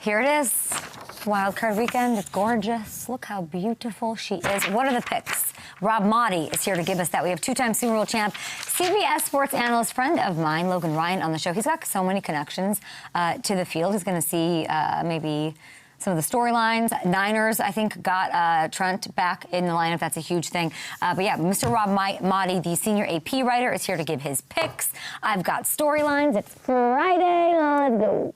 Here it is. Wild card weekend. Gorgeous. Look how beautiful she is. What are the picks? Rob Maaddi is here to give us that. We have two-time Super Bowl champ, CBS Sports analyst, friend of mine, Logan Ryan, on the show. He's got so many connections to the field. He's going to see maybe some of the storylines. Niners, I think, got Trent back in the lineup. That's a huge thing. But yeah, Mr. Rob Maaddi, the senior AP writer, is here to give his picks. I've got storylines. It's Friday. Let's go.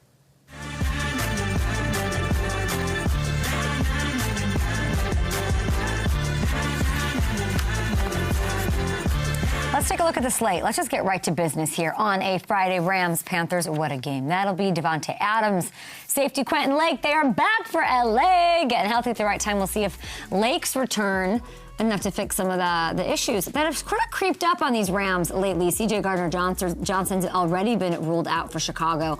Let's take a look at the slate. Let's just get right to business here on a Friday. Rams, Panthers, what a game that'll be. Devontae Adams, safety Quentin Lake, they are back for LA. Getting healthy at the right time. We'll see if Lake's return enough to fix some of the issues that have kind of creeped up on these Rams lately. C.J. Gardner-Johnson's already been ruled out for Chicago.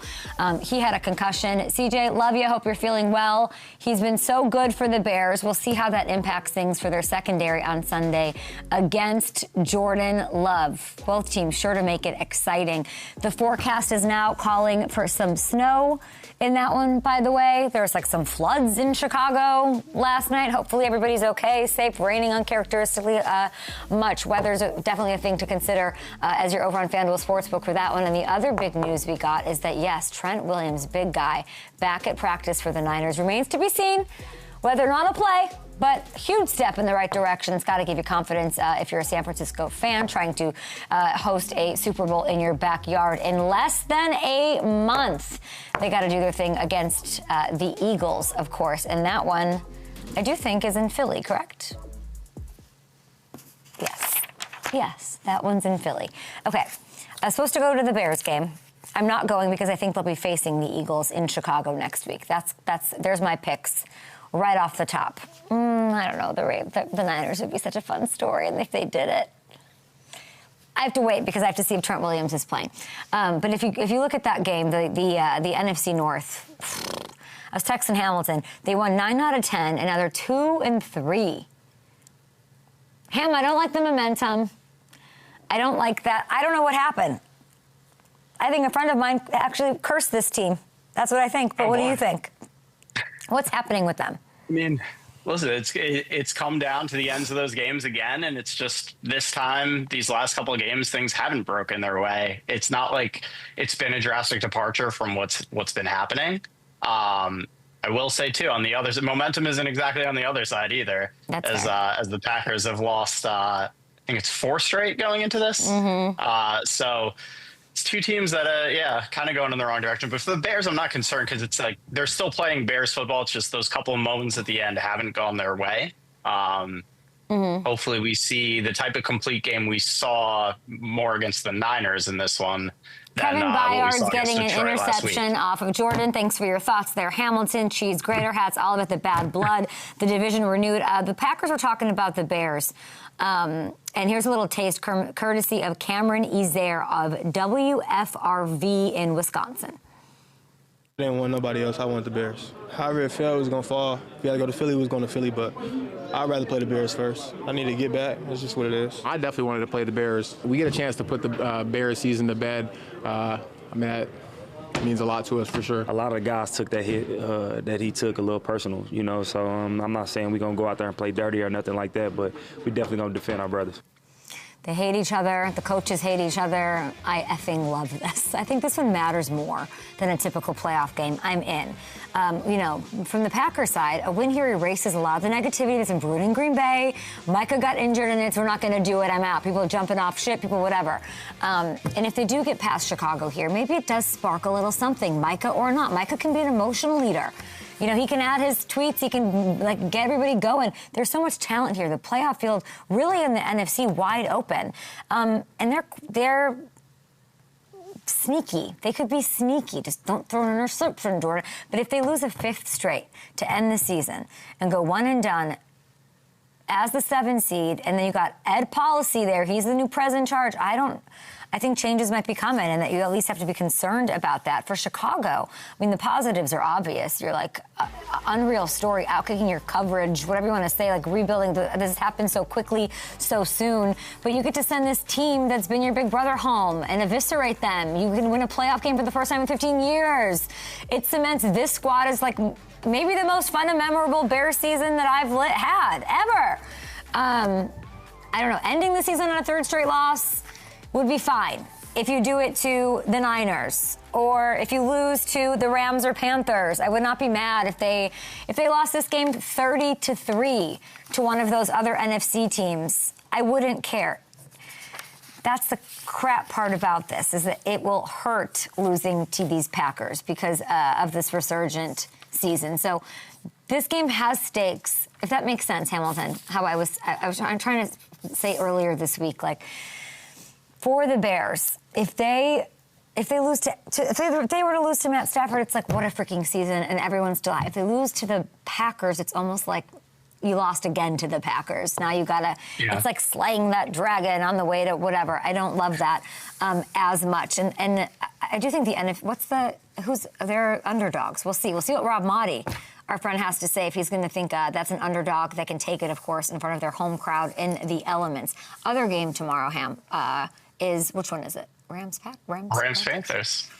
He had a concussion. C.J., love you. Hope you're feeling well. He's been so good for the Bears. We'll see how that impacts things for their secondary on Sunday against Jordan Love. Both teams sure to make it exciting. The forecast is now calling for some snow in that one, by the way. There's like some floods in Chicago last night. Hopefully everybody's okay, safe, raining uncharacteristically much. Weather's definitely a thing to consider as you're over on FanDuel Sportsbook for that one. And the other big news we got is that, yes, Trent Williams, big guy, back at practice for the Niners. Remains to be seen whether or not he'll play, but huge step in the right direction. It's got to give you confidence if you're a San Francisco fan trying to host a Super Bowl in your backyard in less than a month. They got to do their thing against the Eagles, of course, and that one I do think is in Philly, correct? Yes, that one's in Philly. Okay, I was supposed to go to the Bears game. I'm not going because I think they'll be facing the Eagles in Chicago next week. There's my picks right off the top. I don't know, the Niners would be such a fun story, and if they did it, I have to wait because I have to see if Trent Williams is playing. But if you look at that game, the NFC North, I was texting Hamilton. They won 9 out of 10, and now they're 2-3. Ham, I don't like the momentum. I don't like that. I don't know what happened. I think a friend of mine actually cursed this team. That's what I think. But what do you think? What's happening with them? I mean, listen, it's come down to the ends of those games again, and it's just this time, these last couple of games, things haven't broken their way. It's not like it's been a drastic departure from what's been happening. I will say, too, on the other side, momentum isn't exactly on the other side either. As the Packers have lost, I think it's 4 straight going into this. Mm-hmm. So it's two teams that, kind of going in the wrong direction. But for the Bears, I'm not concerned because it's like they're still playing Bears football. It's just those couple of moments at the end haven't gone their way. Hopefully we see the type of complete game we saw more against the Niners in this one. Kevin Byard's getting an interception off of Jordan. Thanks for your thoughts there. Hamilton, Cheese, Grater Hats, all about the bad blood. The division renewed. The Packers were talking about the Bears. And here's a little taste courtesy of Cameron Ezer of WFRV in Wisconsin. I didn't want nobody else. I wanted the Bears. However it felt, it was going to fall. If we had to go to Philly, we was going to Philly, but I'd rather play the Bears first. I need to get back. That's just what it is. I definitely wanted to play the Bears. We get a chance to put the Bears season to bed. That means a lot to us for sure. A lot of the guys took that hit that he took a little personal, so I'm not saying we're going to go out there and play dirty or nothing like that, but we definitely going to defend our brothers. They hate each other. The coaches hate each other. I effing love this. I think this one matters more than a typical playoff game. I'm in. From the Packers side, a win here erases a lot of the negativity that's been brewing in Green Bay. Micah got injured and we're not going to do it. I'm out. People are jumping off shit, people whatever. And if they do get past Chicago here, maybe it does spark a little something, Micah or not. Micah can be an emotional leader. He can add his tweets. He can get everybody going. There's so much talent here. The playoff field really in the NFC wide open. And they're sneaky. They could be sneaky. Just don't throw an interception, Jordan. But if they lose a 5th straight to end the season and go 1 and done, as the 7 seed, and then you got Ed Policy there. He's the new president in charge. I think changes might be coming, and that you at least have to be concerned about that. For Chicago, I mean, the positives are obvious. You're like, unreal story, outkicking your coverage, whatever you want to say, like rebuilding. This happened so quickly, so soon. But you get to send this team that's been your big brother home and eviscerate them. You can win a playoff game for the first time in 15 years. It cements this squad as like maybe the most fun and memorable Bears season that I've had ever. I don't know, ending the season on a 3rd straight loss would be fine if you do it to the Niners, or if you lose to the Rams or Panthers. I would not be mad if they lost this game 30-3 to one of those other NFC teams. I wouldn't care. That's the crap part about this, is that it will hurt losing to these Packers because of this resurgent season. So this game has stakes, if that makes sense, Hamilton. I'm trying to say earlier this week, like, for the Bears, if they were to lose to Matt Stafford, it's like, what a freaking season, and everyone's still out. If they lose to the Packers, it's almost like you lost again to the Packers. Now you gotta, it's like slaying that dragon on the way to whatever. I don't love that as much, and I do think the NFL, they're underdogs. We'll see what Rob Maaddi, our friend, has to say, if he's going to think that's an underdog that can take it, of course, in front of their home crowd in the elements. Other game tomorrow, Ham, is, which one is it? Rams Panthers.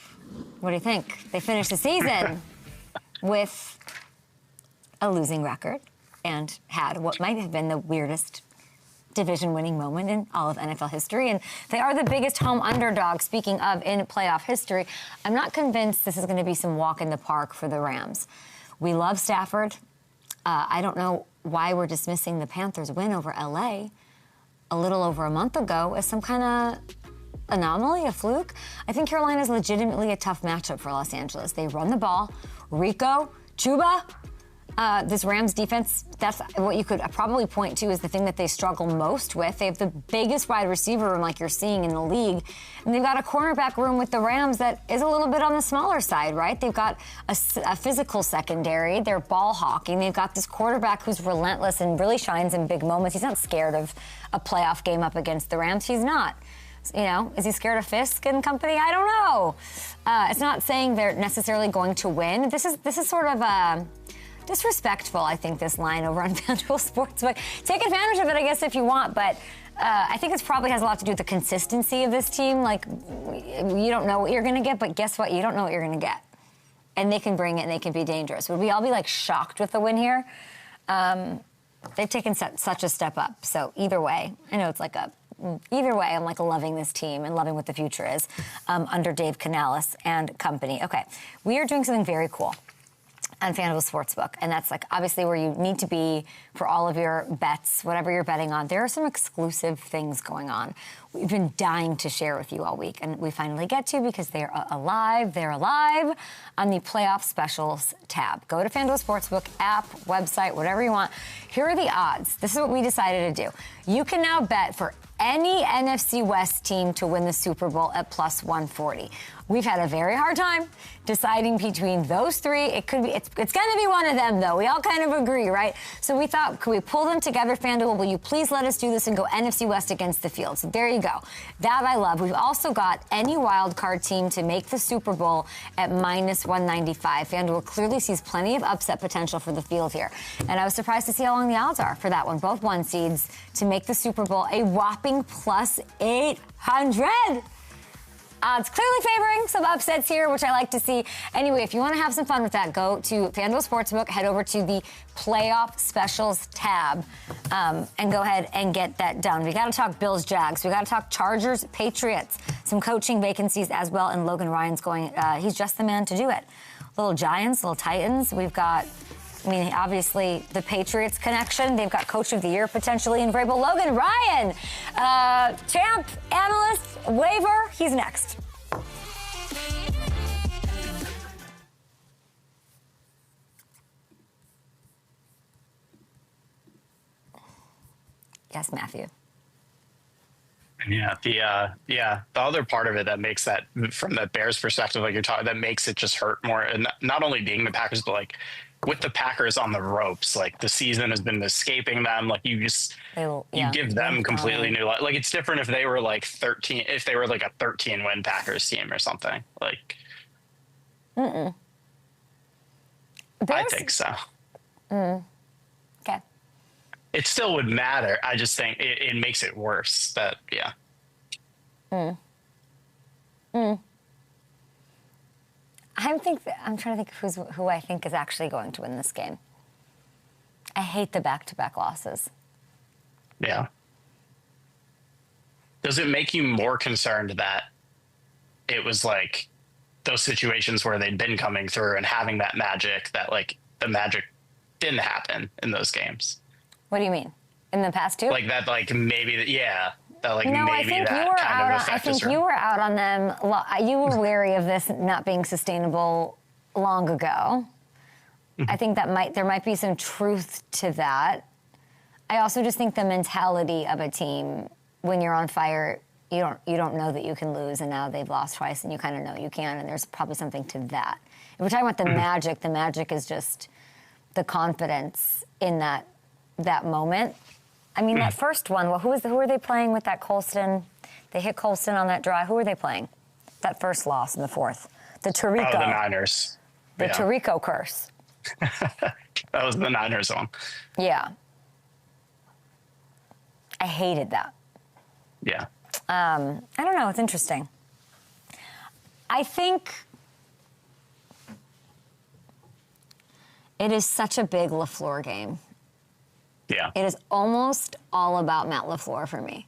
What do you think? They finished the season with a losing record and had what might have been the weirdest division-winning moment in all of NFL history. And they are the biggest home underdog, speaking of, in playoff history. I'm not convinced this is going to be some walk in the park for the Rams. We love Stafford. I don't know why we're dismissing the Panthers' win over L.A. a little over a month ago as some kind of anomaly, a fluke. I think Carolina is legitimately a tough matchup for Los Angeles. They run the ball. Rico, Chuba, this Rams defense, that's what you could probably point to as the thing that they struggle most with. They have the biggest wide receiver room like you're seeing in the league. And they've got a cornerback room with the Rams that is a little bit on the smaller side, right? They've got a physical secondary. They're ball hawking. They've got this quarterback who's relentless and really shines in big moments. He's not scared of a playoff game up against the Rams. He's not. You know, is he scared of Fisk and company? I don't know. It's not saying they're necessarily going to win. This is sort of disrespectful, I think, this line over on FanDuel Sportsbook. Take advantage of it, I guess, if you want, but I think it probably has a lot to do with the consistency of this team. Like, you don't know what you're going to get, but guess what? You don't know what you're going to get. And they can bring it, and they can be dangerous. Would we all be, like, shocked with the win here? They've taken such a step up. So either way, I know it's like either way, I'm like loving this team and loving what the future is under Dave Canales and company. Okay, we are doing something very cool on FanDuel Sportsbook, and that's like obviously where you need to be for all of your bets, whatever you're betting on. There are some exclusive things going on we've been dying to share with you all week, and we finally get to because they're alive. They're alive on the Playoff Specials tab. Go to FanDuel Sportsbook app, website, whatever you want. Here are the odds. This is what we decided to do. You can now bet for any NFC West team to win the Super Bowl at plus 140. We've had a very hard time deciding between those three. It's going to be one of them, though. We all kind of agree, right? So we thought, could we pull them together, FanDuel? Will you please let us do this and go NFC West against the field? So there you go. That I love. We've also got any wild card team to make the Super Bowl at minus 195. FanDuel clearly sees plenty of upset potential for the field here. And I was surprised to see how long the odds are for that one. Both one seeds to make the Super Bowl a whopping plus 800. Odds clearly favoring some upsets here, which I like to see. Anyway, if you want to have some fun with that, go to FanDuel Sportsbook, head over to the Playoff Specials tab, and go ahead and get that done. We got to talk Bills, Jags. We got to talk Chargers, Patriots. Some coaching vacancies as well, and Logan Ryan's going. He's just the man to do it. Little Giants, little Titans. We've got, I mean, obviously the Patriots connection. They've got Coach of the Year potentially in Vrabel. Logan Ryan, champ, analyst, waiver. He's next. Yes, Matthew. Yeah, the other part of it that makes that, from the Bears' perspective, like you're talking, that makes it just hurt more. And not only being the Packers, but like with the Packers on the ropes. Like the season has been escaping them. Like you give them completely new life. Like it's different if they were like 13, if they were like a 13-win Packers team or something. Like, I think so. Okay. It still would matter. I just think it makes it worse. That I'm trying to think who I think is actually going to win this game. I hate the back-to-back losses. Yeah. Does it make you more concerned that it was like those situations where they'd been coming through and having that magic, that like the magic didn't happen in those games? What do you mean? In the past two? Like that, like maybe that, yeah. That like No, maybe I think that you were kind out of on, I affected think her. you were out on them. You were wary of this not being sustainable long ago. I think there might be some truth to that. I also just think the mentality of a team when you're on fire, you don't know that you can lose, and now they've lost twice, and you kind of know you can, and there's probably something to that. If we're talking about the magic, the magic is just the confidence in that moment. I mean, that first one, well, who were they playing with that Colston? They hit Colston on that drive. Who were they playing? That first loss in the fourth. The Tirico. Oh, the Niners. The Tirico curse. That was the Niners one. Yeah. I hated that. Yeah. I don't know. It's interesting. I think it is such a big LaFleur game. Yeah. It is almost all about Matt LaFleur for me.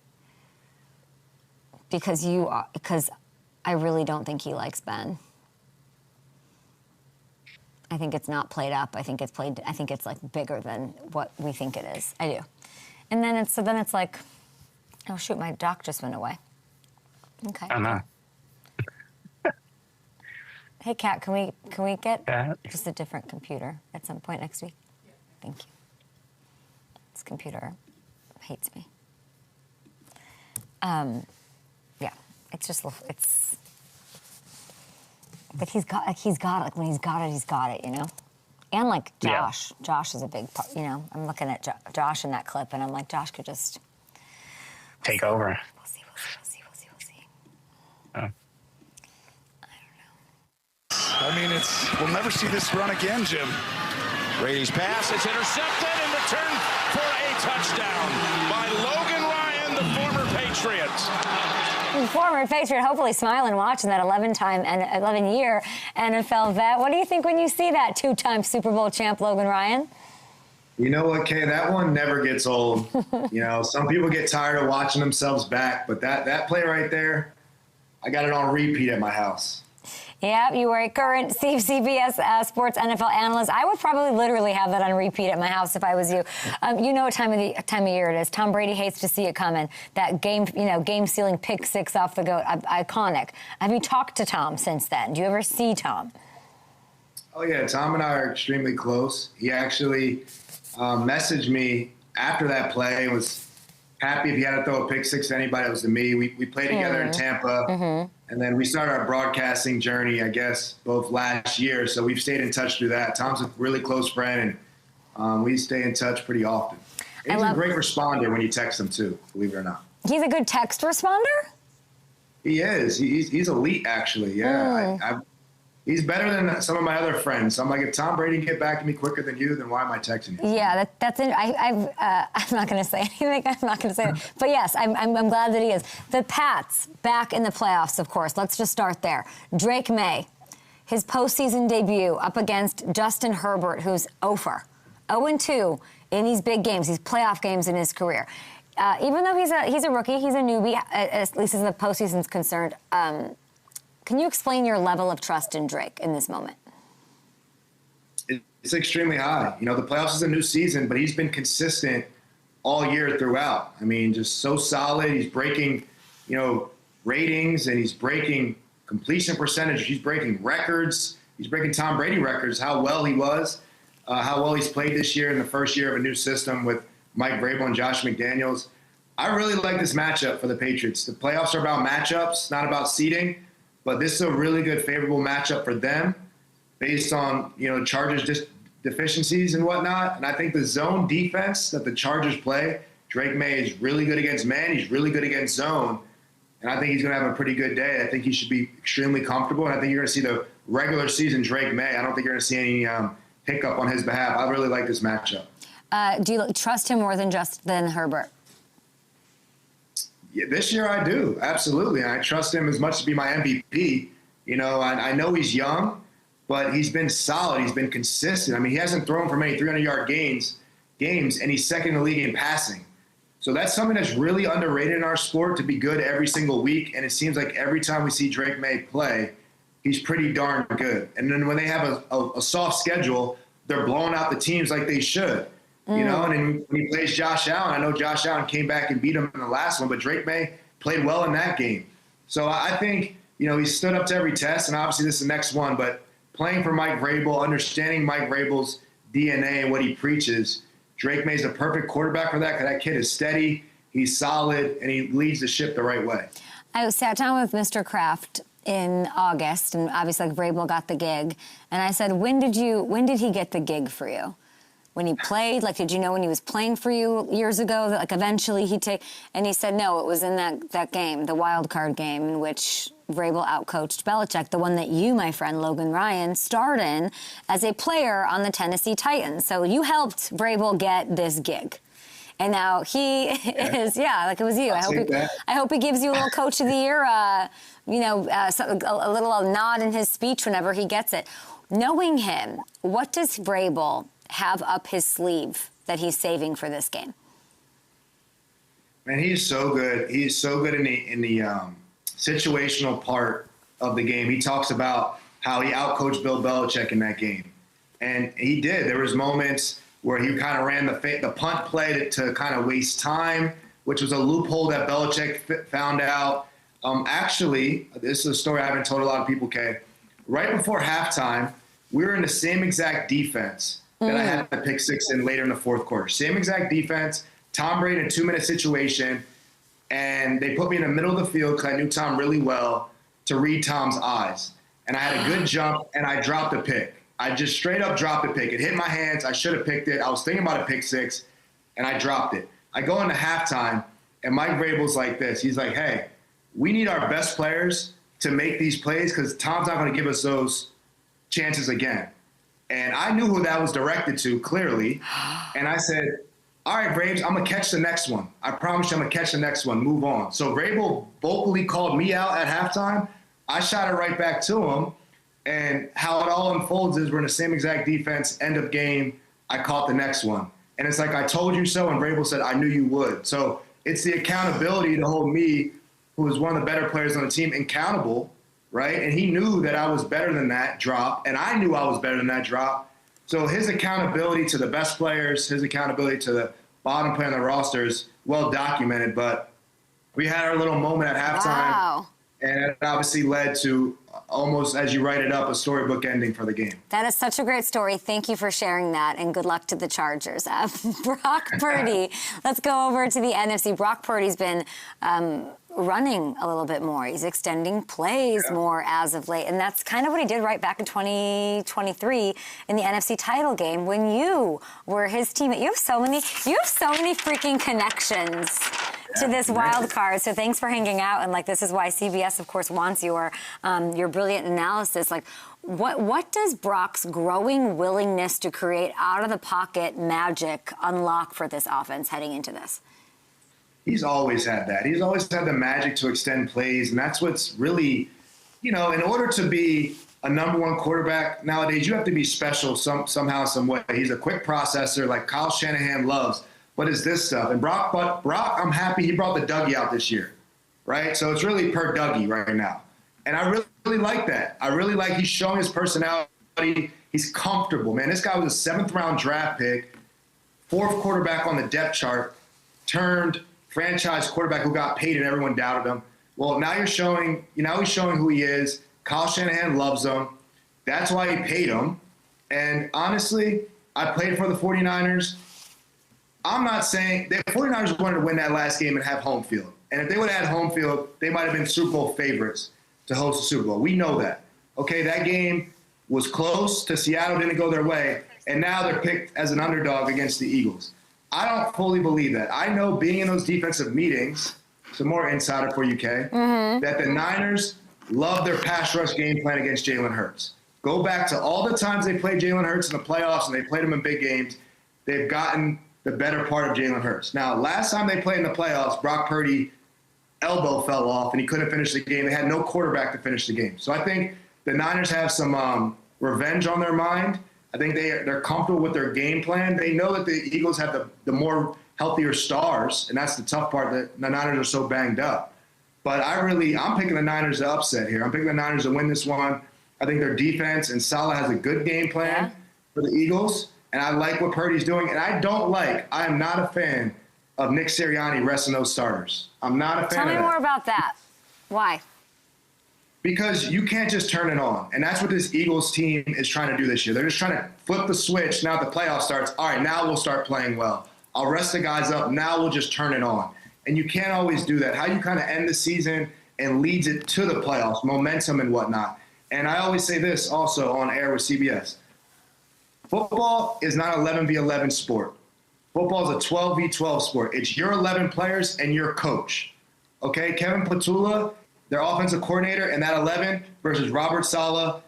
Because I really don't think he likes Ben. I think it's not played up. I think it's like bigger than what we think it is. I do. And then it's like, oh shoot, my dock just went away. Okay. I know. Hey Kat, can we get Kat? just a different computer at some point next week? Thank you. This computer hates me. Yeah, it's just but he's got it. Like when he's got it, you know. And like Josh, Yeah. Josh is a big part. You know, I'm looking at Josh in that clip, and I'm like, Josh could just take over. We'll see. Oh. I mean, we'll never see this run again, Jim. Brady's pass is intercepted and returned for a touchdown by Logan Ryan, the former Patriots. Former Patriot, hopefully smiling watching that 11-year NFL vet. What do you think when you see that two-time Super Bowl champ Logan Ryan? You know what, Kay? That one never gets old. You know, some people get tired of watching themselves back, but that play right there, I got it on repeat at my house. Yeah, you were a current CBS Sports NFL analyst. I would probably literally have that on repeat at my house if I was you. You know what time of year it is. Tom Brady hates to see it coming. That game-sealing pick six off the goat, iconic. Have you talked to Tom since then? Do you ever see Tom? Oh yeah, Tom and I are extremely close. He actually messaged me after that play and was happy if he had to throw a pick six to anybody. It was to me. We played together in Tampa. And then we started our broadcasting journey, I guess, both last year. So we've stayed in touch through that. Tom's a really close friend, and we stay in touch pretty often. And he's a great responder when you text him, too, believe it or not. He's a good text responder? He is. He's elite, actually. Yeah. He's better than some of my other friends. So I'm like, if Tom Brady can get back to me quicker than you, then why am I texting you? Yeah, that's it. I'm not going to say anything. I'm not going to say that. But yes, I'm glad that he is. The Pats back in the playoffs, of course. Let's just start there. Drake May, his postseason debut up against Justin Herbert, who's 0-2 in these big games, these playoff games in his career. Even though he's a rookie, he's a newbie, at least as the postseason's concerned. Can you explain your level of trust in Drake in this moment? It's extremely high. You know, the playoffs is a new season, but he's been consistent all year throughout. I mean, just so solid. He's breaking, ratings, and he's breaking completion percentage. He's breaking records. He's breaking Tom Brady records, how well he was, how well he's played this year in the first year of a new system with Mike Vrabel and Josh McDaniels. I really like this matchup for the Patriots. The playoffs are about matchups, not about seeding. But this is a really good, favorable matchup for them based on, Chargers just deficiencies and whatnot. And I think the zone defense that the Chargers play, Drake May is really good against man. He's really good against zone. And I think he's going to have a pretty good day. I think he should be extremely comfortable. And I think you're going to see the regular season Drake May. I don't think you're going to see any hiccup on his behalf. I really like this matchup. Do you trust him more than Herbert? Yeah, this year I do, absolutely. And I trust him as much to be my MVP. You know, I know he's young, but he's been solid. He's been consistent. I mean, he hasn't thrown for many 300-yard games, and he's second in the league in passing. So that's something that's really underrated in our sport, to be good every single week. And it seems like every time we see Drake May play, he's pretty darn good. And then when they have a soft schedule, they're blowing out the teams like they should. You know, and then when he plays Josh Allen, I know Josh Allen came back and beat him in the last one, but Drake May played well in that game. So I think, you know, he stood up to every test, and obviously this is the next one, but playing for Mike Vrabel, understanding Mike Vrabel's DNA and what he preaches, Drake May's a perfect quarterback for that, because that kid is steady, he's solid, and he leads the ship the right way. I sat down with Mr. Kraft in August, and obviously like Vrabel got the gig, and I said, when did he get the gig for you? When he played? Like, did you know when he was playing for you years ago that, like, eventually he'd take... And he said, no, it was in that game, the wild card game, in which Vrabel outcoached Belichick, the one that you, my friend, Logan Ryan, starred in as a player on the Tennessee Titans. So you helped Vrabel get this gig. And now he is, like it was you. I hope he gives you a little Coach of the Year, a little nod in his speech whenever he gets it. Knowing him, what does Vrabel have up his sleeve that he's saving for this game? Man, he's so good. He's so good in the situational part of the game. He talks about how he outcoached Bill Belichick in that game, and he did. There was moments where he kind of ran the punt play to kind of waste time, which was a loophole that Belichick found out. Actually, this is a story I haven't told a lot of people. Okay, right before halftime, we were in the same exact defense that I had to pick six in later in the fourth quarter. Same exact defense, Tom Brady in a 2-minute situation, and they put me in the middle of the field because I knew Tom really well to read Tom's eyes. And I had a good jump, and I dropped a pick. I just straight up dropped a pick. It hit my hands. I should have picked it. I was thinking about a pick six, and I dropped it. I go into halftime, and Mike Vrabel's like this. He's like, hey, we need our best players to make these plays because Tom's not going to give us those chances again. And I knew who that was directed to, clearly. And I said, all right, Braves, I'm going to catch the next one. I promise you I'm going to catch the next one. Move on. So Vrabel vocally called me out at halftime. I shot it right back to him. And how it all unfolds is we're in the same exact defense, end of game. I caught the next one. And it's like, I told you so. And Vrabel said, I knew you would. So it's the accountability to hold me, who was one of the better players on the team, accountable. Right? And he knew that I was better than that drop, and I knew I was better than that drop. So his accountability to the best players, his accountability to the bottom player on the roster is well documented. But we had our little moment at halftime, and it obviously led to almost, as you write it up, a storybook ending for the game. That is such a great story. Thank you for sharing that, and good luck to the Chargers. Brock Purdy, let's go over to the NFC. Brock Purdy's been running a little bit more. He's extending plays more as of late, and that's kind of what he did right back in 2023 in the NFC title game when you were his teammate. You have so many freaking connections to this wild card. So thanks for hanging out, and like this is why CBS, of course, wants your brilliant analysis. Like, what does Brock's growing willingness to create out of the pocket magic unlock for this offense heading into this? He's always had that. He's always had the magic to extend plays, and that's what's really, you know, in order to be a number one quarterback nowadays, you have to be special somehow, some way. He's a quick processor like Kyle Shanahan loves. But it's this stuff. And Brock, I'm happy he brought the Dougie out this year, right? So it's really per Dougie right now. And I really like that. I really like he's showing his personality. He's comfortable, man. This guy was a 7th-round draft pick, 4th quarterback on the depth chart, turned franchise quarterback who got paid and everyone doubted him. Well, now he's showing who he is. Kyle Shanahan loves him. That's why he paid him. And honestly, I played for the 49ers. I'm not saying the 49ers wanted to win that last game and have home field. And if they would have had home field, they might have been Super Bowl favorites to host the Super Bowl. We know that. Okay, that game was close to Seattle, didn't go their way. and now they're picked as an underdog against the Eagles. I don't fully believe that. I know being in those defensive meetings, some more insider for UK, that the Niners love their pass rush game plan against Jalen Hurts. Go back to all the times they played Jalen Hurts in the playoffs and they played him in big games. They've gotten the better part of Jalen Hurts. Now, last time they played in the playoffs, Brock Purdy elbow fell off and he couldn't finish the game. They had no quarterback to finish the game. So I think the Niners have some revenge on their mind. I think they're comfortable with their game plan. They know that the Eagles have the more healthier stars, and that's the tough part, that the Niners are so banged up. But I'm picking the Niners to upset here. I'm picking the Niners to win this one. I think their defense and Salah has a good game plan for the Eagles, and I like what Purdy's doing. And I am not a fan of Nick Sirianni resting those starters. I'm not a fan of that. Tell me more about that. Why? Because you can't just turn it on. And that's what this Eagles team is trying to do this year. They're just trying to flip the switch. Now the playoff starts. All right, now we'll start playing well. I'll rest the guys up. Now we'll just turn it on. And you can't always do that. How you kind of end the season and leads it to the playoffs, momentum and whatnot. And I always say this also on air with CBS. Football is not an 11v11 sport. Football is a 12v12 sport. It's your 11 players and your coach. Okay, Kevin Patula, their offensive coordinator, and that 11 versus Robert Saleh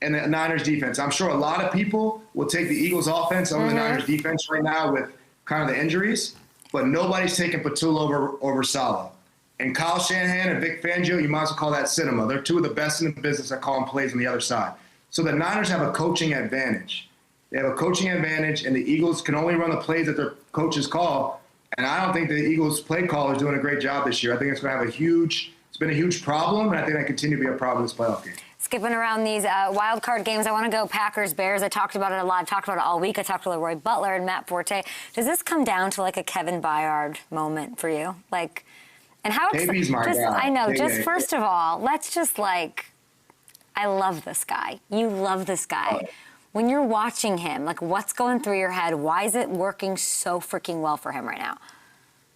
and the Niners defense. I'm sure a lot of people will take the Eagles offense over the Niners defense right now with kind of the injuries, but nobody's taking Patula over Saleh. And Kyle Shanahan and Vic Fangio, you might as well call that cinema. They're two of the best in the business at calling plays on the other side. So the Niners have a coaching advantage. They have a coaching advantage, and the Eagles can only run the plays that their coaches call. And I don't think the Eagles play call is doing a great job this year. I think it's going to have it's been a huge problem, and I think that continue to be a problem this playoff game. Skipping around these wild card games, I want to go Packers-Bears. I talked about it a lot. I've talked about it all week. I talked to Leroy Butler and Matt Forte. Does this come down to like a Kevin Byard moment for you? Like, and how KB's my guy. I know. KB. Just first of all, let's just I love this guy. You love this guy. When you're watching him, like, what's going through your head? Why is it working so freaking well for him right now?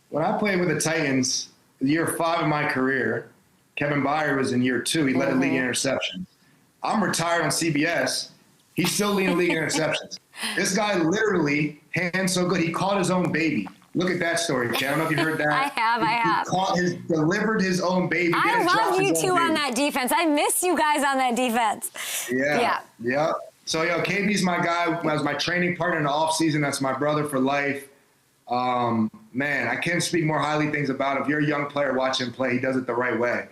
When I played with the Titans, year 5 of my career, Kevin Byard was in year 2. He led the league in interceptions. I'm retired on CBS. He's still leading the league in interceptions. This guy literally, hands so good, he caught his own baby. Look at that story, Ken. I don't know if you heard that. I have. He delivered his own baby. I love you two on that defense. I miss you guys on that defense. Yeah. So, KB's my guy. That was my training partner in the offseason. That's my brother for life. Man, I can't speak more highly things about him. If you're a young player, watch him play. He does it the right way.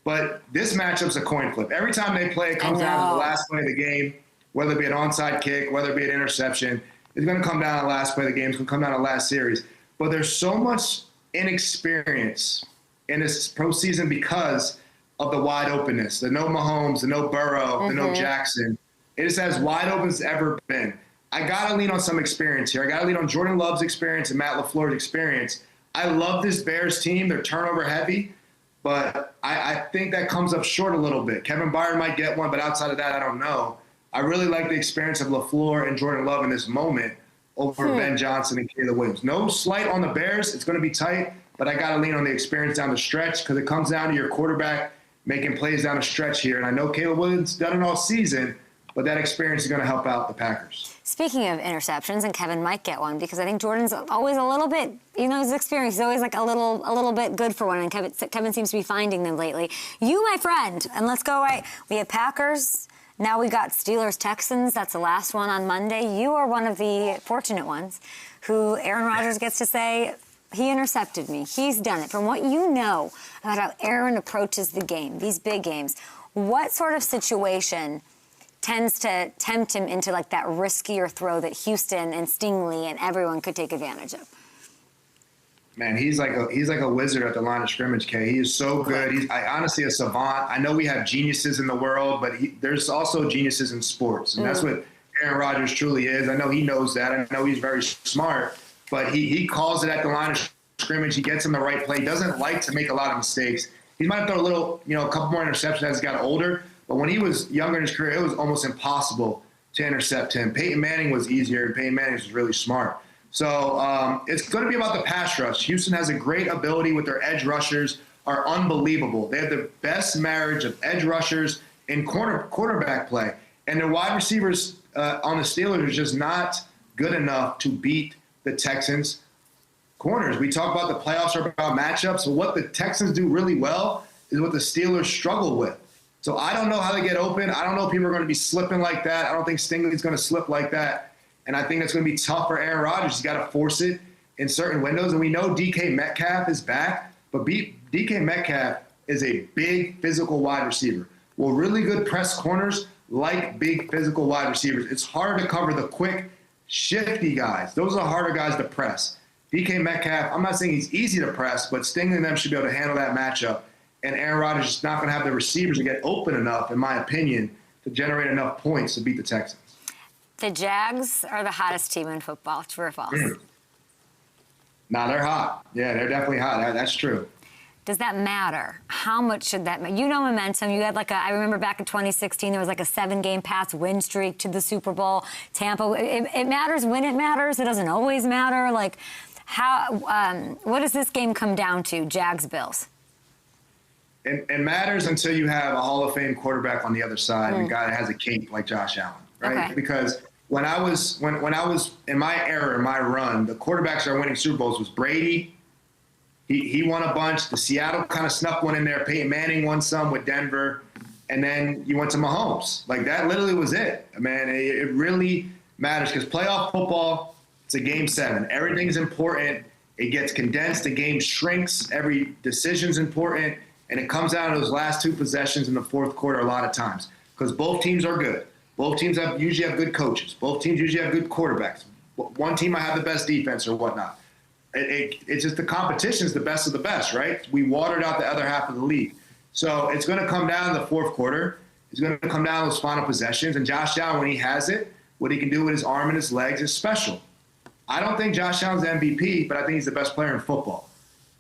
But this matchup's a coin flip. Every time they play, it comes down to the last play of the game, whether it be an onside kick, whether it be an interception. It's going to come down to the last play of the game. It's going to come down to the last series. But there's so much inexperience in this postseason because of the wide openness. The no Mahomes, the no Burrow, the no Jackson. It is as wide open as it's ever been. I got to lean on some experience here. I got to lean on Jordan Love's experience and Matt LaFleur's experience. I love this Bears team. They're turnover heavy, but I think that comes up short a little bit. Kevin Byard might get one, but outside of that, I don't know. I really like the experience of LaFleur and Jordan Love in this moment over Ben Johnson and Caleb Williams. No slight on the Bears. It's going to be tight, but I got to lean on the experience down the stretch because it comes down to your quarterback making plays down the stretch here. And I know Caleb Williams done it all season, but that experience is going to help out the Packers. Speaking of interceptions, and Kevin might get one because I think Jordan's always a little bit, his experience is always like a little bit good for one, and Kevin seems to be finding them lately. You, my friend, and let's go right. We have Packers. Now we got Steelers-Texans. That's the last one on Monday. You are one of the fortunate ones who Aaron Rodgers gets to say, he intercepted me. He's done it. From what you know about how Aaron approaches the game, these big games, what sort of situation tends to tempt him into like that riskier throw that Houston and Stingley and everyone could take advantage of? Man, he's like a wizard at the line of scrimmage, Kay. He is so good. He's honestly a savant. I know we have geniuses in the world, but there's also geniuses in sports, and that's what Aaron Rodgers truly is. I know he knows that. I know he's very smart, but he calls it at the line of scrimmage. He gets him the right play. He doesn't like to make a lot of mistakes. He might throw a couple more interceptions as he got older, but when he was younger in his career, it was almost impossible to intercept him. Peyton Manning was easier, and Peyton Manning was really smart. So it's going to be about the pass rush. Houston has a great ability with their edge rushers, are unbelievable. They have the best marriage of edge rushers and quarterback play. And their wide receivers on the Steelers is just not good enough to beat the Texans' corners. We talk about the playoffs are about matchups, but what the Texans do really well is what the Steelers struggle with. So I don't know how they get open. I don't know if people are going to be slipping like that. I don't think Stingley's going to slip like that. And I think it's going to be tough for Aaron Rodgers. He's got to force it in certain windows. And we know DK Metcalf is back, but DK Metcalf is a big physical wide receiver. Well, really good press corners like big physical wide receivers. It's hard to cover the quick, shifty guys. Those are the harder guys to press. DK Metcalf, I'm not saying he's easy to press, but Stingley and them should be able to handle that matchup. And Aaron Rodgers is not going to have the receivers to get open enough, in my opinion, to generate enough points to beat the Texans. The Jags are the hottest team in football. True or false? Nah, they're hot. Yeah, they're definitely hot. That's true. Does that matter? How much should that matter? You know momentum. You had I remember back in 2016, there was like a 7-game pass win streak to the Super Bowl. Tampa, it matters when it matters. It doesn't always matter. What does this game come down to, Jags-Bills? It matters until you have a Hall of Fame quarterback on the other side and a guy that has a cape like Josh Allen, right? Okay. Because when I was in my era, in my run, the quarterbacks that are winning Super Bowls was Brady. He won a bunch. The Seattle kind of snuck one in there. Peyton Manning won some with Denver. And then you went to Mahomes. That literally was it. Man, it really matters because playoff football, it's a game 7. Everything's important. It gets condensed. The game shrinks. Every decision's important. And it comes down to those last 2 possessions in the fourth quarter a lot of times because both teams are good. Both teams usually have good coaches. Both teams usually have good quarterbacks. One team might have the best defense or whatnot. It's just the competition's the best of the best, right? We watered out the other half of the league. So it's going to come down to the fourth quarter. It's going to come down to those final possessions. And Josh Allen, when he has it, what he can do with his arm and his legs is special. I don't think Josh Allen's the MVP, but I think he's the best player in football,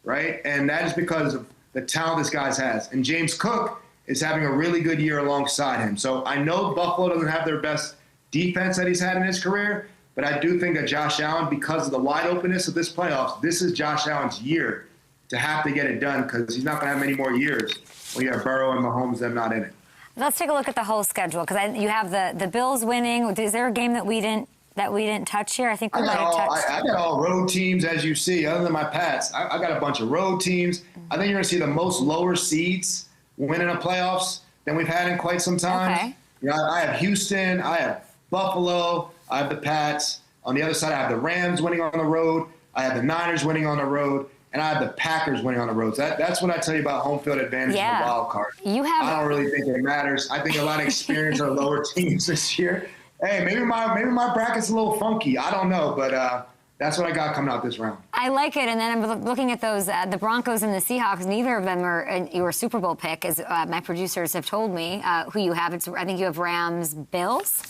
right? And that is because of the talent this guy has. And James Cook is having a really good year alongside him. So I know Buffalo doesn't have their best defense that he's had in his career, but I do think that Josh Allen, because of the wide openness of this playoffs, this is Josh Allen's year to have to get it done because he's not going to have many more years when you have Burrow and Mahomes, them not in it. Let's take a look at the whole schedule because you have the Bills winning. Is there a game that we didn't touch here? I think we might have touched. I got all road teams, as you see, other than my Pats. I got a bunch of road teams. I think you're going to see the most lower seeds winning the playoffs than we've had in quite some time. Okay. I have Houston. I have Buffalo. I have the Pats. On the other side, I have the Rams winning on the road. I have the Niners winning on the road. And I have the Packers winning on the road. So that's what I tell you about home field advantage in the wild card. I don't really think it matters. I think a lot of experience are lower teams this year. Hey, maybe my bracket's a little funky. I don't know, but that's what I got coming out this round. I like it, and then I'm looking at those, the Broncos and the Seahawks. Neither of them are your Super Bowl pick, as my producers have told me who you have. I think you have Rams, Bills.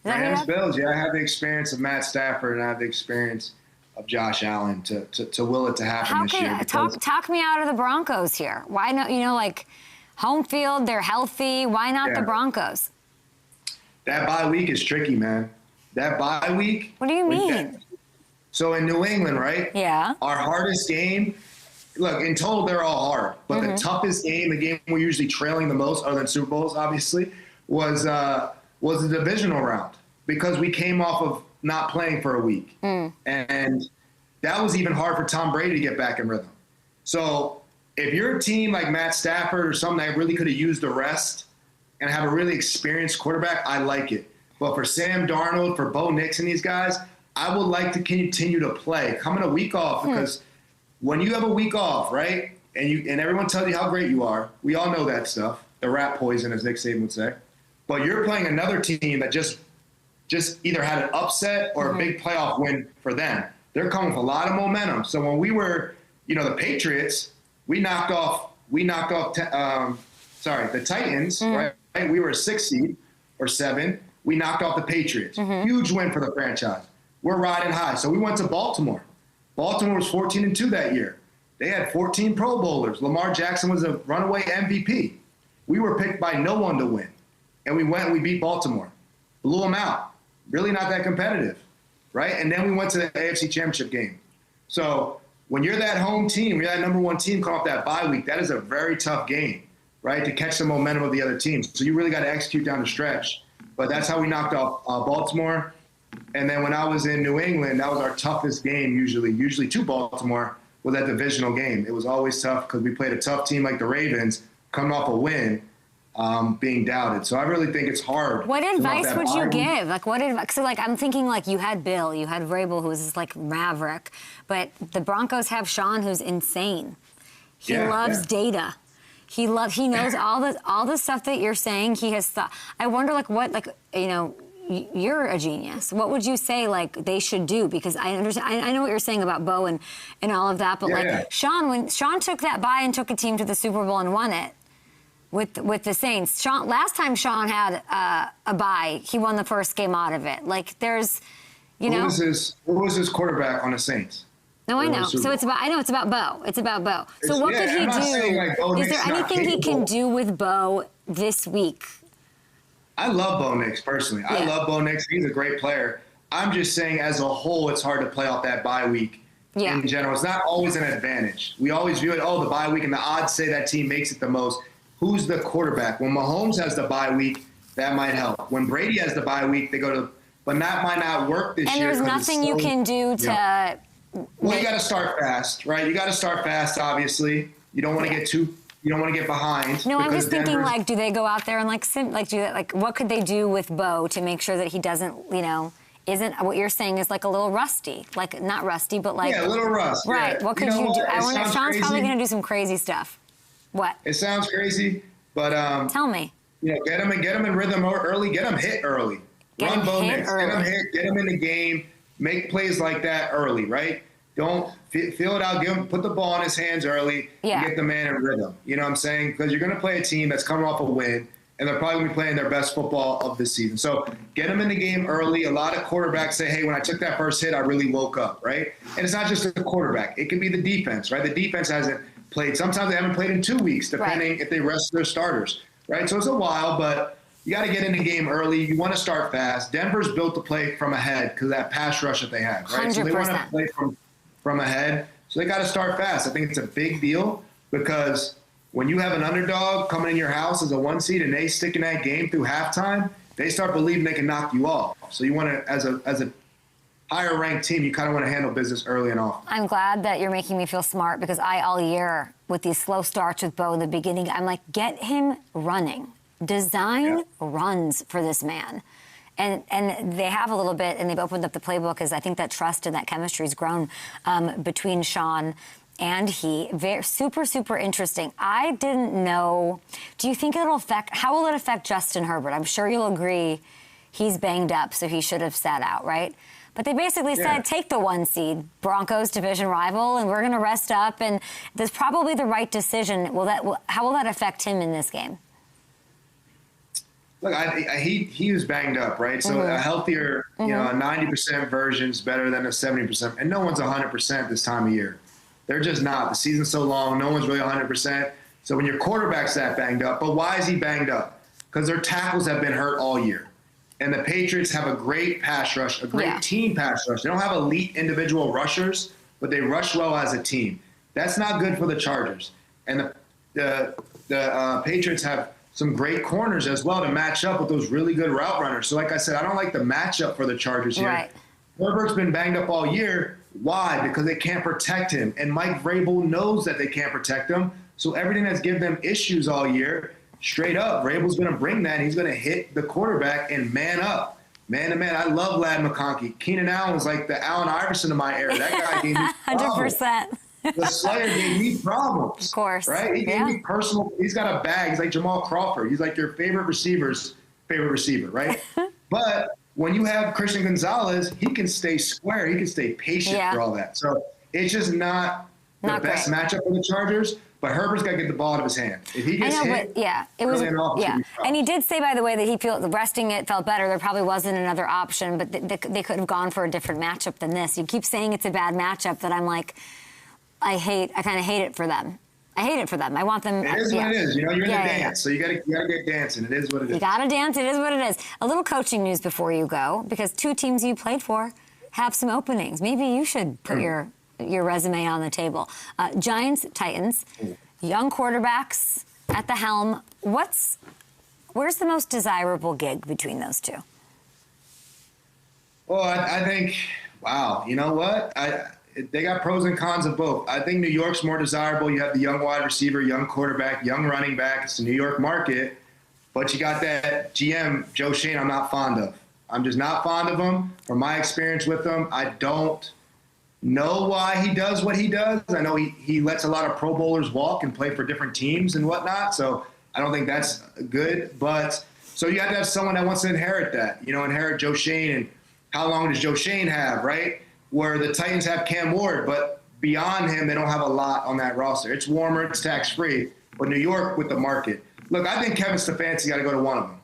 Rams, Bills. Yeah, I have the experience of Matt Stafford, and I have the experience of Josh Allen to will it to happen this year. Talk me out of the Broncos here. Why not? Home field, they're healthy. Why not the Broncos? That bye week is tricky, man. That bye week. What do you mean? So in New England, right? Yeah. Our hardest game, look, in total, they're all hard. But the toughest game, the game we're usually trailing the most, other than Super Bowls, obviously, was the divisional round because we came off of not playing for a week. And that was even hard for Tom Brady to get back in rhythm. So if you're a team like Matt Stafford or something that really could have used the rest and have a really experienced quarterback, I like it. But for Sam Darnold, for Bo Nix and these guys, I would like to continue to play. Coming a week off, because when you have a week off, right, and everyone tells you how great you are, we all know that stuff, the rat poison, as Nick Saban would say. But you're playing another team that just either had an upset or a big playoff win for them. They're coming with a lot of momentum. So when we were, the Patriots, we knocked off the Titans, right? We were a 6 seed or 7. We knocked off the Patriots. Huge win for the franchise. We're riding high. So we went to Baltimore. Baltimore was 14-2 that year. They had 14 Pro Bowlers. Lamar Jackson was a runaway MVP. We were picked by no one to win. And we went and we beat Baltimore. Blew them out. Really not that competitive, right? And then we went to the AFC Championship game. So when you're that home team, you're that number 1 team coming off that bye week, that is a very tough game, right, to catch the momentum of the other teams. So you really got to execute down the stretch. but that's how we knocked off Baltimore. And then when I was in New England, that was our toughest game usually to Baltimore, was that divisional game. It was always tough because we played a tough team like the Ravens, coming off a win, being doubted. So I really think it's hard. What advice would you give? Like, what advice? So, like, I'm thinking, like, you had Bill, you had Vrabel, who's this, like, maverick, but the Broncos have Sean, who's insane. He loves data. He knows all the stuff that you're saying. He has thought. I wonder, like, what, like, you know, you're a genius. What would you say, like, they should do? Because I understand. I know what you're saying about Bo and all of that, but Sean, when Sean took that bye and took a team to the Super Bowl and won it with the Saints. Last time Sean had a bye, he won the first game out of it. Like, there's, you know. What was his quarterback on the Saints? No, I know. So it's about Bo. It's about Bo. So what could he do? Is there anything he can do with Bo this week? I love Bo Nix personally. Yeah. I love Bo Nix. He's a great player. I'm just saying, as a whole, it's hard to play off that bye week in general. It's not always an advantage. We always view it, the bye week, and the odds say that team makes it the most. Who's the quarterback? When Mahomes has the bye week, that might help. When Brady has the bye week, they go to – but that might not work this year. And there's nothing you can do to Well, you got to start fast, right? You got to start fast, obviously. You don't want to get too – you don't want to get behind. No, I'm just thinking, like, do they go out there and, like, do that? Like, what could they do with Bo to make sure that he doesn't, you know, isn't what you're saying is, like, a little rusty. Like, not rusty, but, like. Yeah, a little rust. Right. Yeah. What could you do? I wonder if Sean's probably going to do some crazy stuff. What? It sounds crazy, but. Tell me. You know, get him in rhythm early. Get him hit early. Run Bo Nix. Get him hit. Get him in the game. Make plays like that early, right? Don't feel it out. Put the ball in his hands early. And get the man in rhythm. You know what I'm saying? Because you're going to play a team that's coming off a win, and they're probably going to be playing their best football of the season. So get them in the game early. A lot of quarterbacks say, hey, when I took that first hit, I really woke up, right? And it's not just the quarterback. It could be the defense, right? The defense hasn't played. Sometimes they haven't played in 2 weeks, depending if they rest their starters, right? So it's a while, but you got to get in the game early. You want to start fast. Denver's built to play from ahead because of that pass rush that they have, right? 100%. So they want to play from ahead. So they got to start fast. I think it's a big deal because when you have an underdog coming in your house as a 1 seed and they stick in that game through halftime, they start believing they can knock you off. So you want to, as a higher ranked team, you kind of want to handle business early and often. I'm glad that you're making me feel smart because all year with these slow starts with Bo in the beginning, I'm like, get him running. Design runs for this man. And they have a little bit, and they've opened up the playbook as I think that trust and that chemistry has grown between Sean and he. Super, super interesting. I didn't know. Do you think how will it affect Justin Herbert? I'm sure you'll agree he's banged up, so he should have sat out, right? But they basically said, take the 1 seed, Broncos division rival, and we're going to rest up. And that's probably the right decision. How will that affect him in this game? Look, he was banged up, right? So a healthier, you know, a 90% version is better than a 70%. And no one's 100% this time of year. They're just not. The season's so long, no one's really 100%. So when your quarterback's that banged up, but why is he banged up? Because their tackles have been hurt all year. And the Patriots have a great pass rush, a great team pass rush. They don't have elite individual rushers, but they rush well as a team. That's not good for the Chargers. And the Patriots have some great corners as well to match up with those really good route runners. So like I said, I don't like the matchup for the Chargers here. Right. Herbert's been banged up all year. Why? Because they can't protect him. And Mike Vrabel knows that they can't protect him. So everything that's given them issues all year, straight up, Vrabel's going to bring that. He's going to hit the quarterback and man up. Man to man. I love Lad McConkey. Keenan Allen's like the Allen Iverson of my era. That guy gave me 100%. The Slayer gave me problems. Of course. Right? He gave me personal. He's got a bag. He's like Jamal Crawford. He's like your favorite receiver's favorite receiver, right? But when you have Christian Gonzalez, he can stay square. He can stay patient for all that. So it's just not the best matchup for the Chargers. But Herbert's got to get the ball out of his hand. If he gets hit, it was And he did say, by the way, that he resting it felt better. There probably wasn't another option, but they could have gone for a different matchup than this. You keep saying it's a bad matchup that I'm like, I kind of hate it for them. I hate it for them. I want them. It is what it is. You know, you're in the dance, so you gotta get dancing. It is what it is. You gotta dance. It is what it is. A little coaching news before you go, because 2 teams you played for have some openings. Maybe you should put your resume on the table. Giants, Titans, young quarterbacks at the helm. What's Where's the most desirable gig between those two? Well, I think, wow, you know what? They got pros and cons of both. I think New York's more desirable. You have the young wide receiver, young quarterback, young running back. It's the New York market. But you got that GM, Joe Schoen, I'm not fond of. I'm just not fond of him. From my experience with him, I don't know why he does what he does. I know he lets a lot of Pro Bowlers walk and play for different teams and whatnot. So I don't think that's good. But so you have to have someone that wants to inherit that, inherit Joe Schoen. And how long does Joe Schoen have, right? Where the Titans have Cam Ward, but beyond him, they don't have a lot on that roster. It's warmer, it's tax-free. But New York with the market. Look, I think Kevin Stefanski got to go to one of them,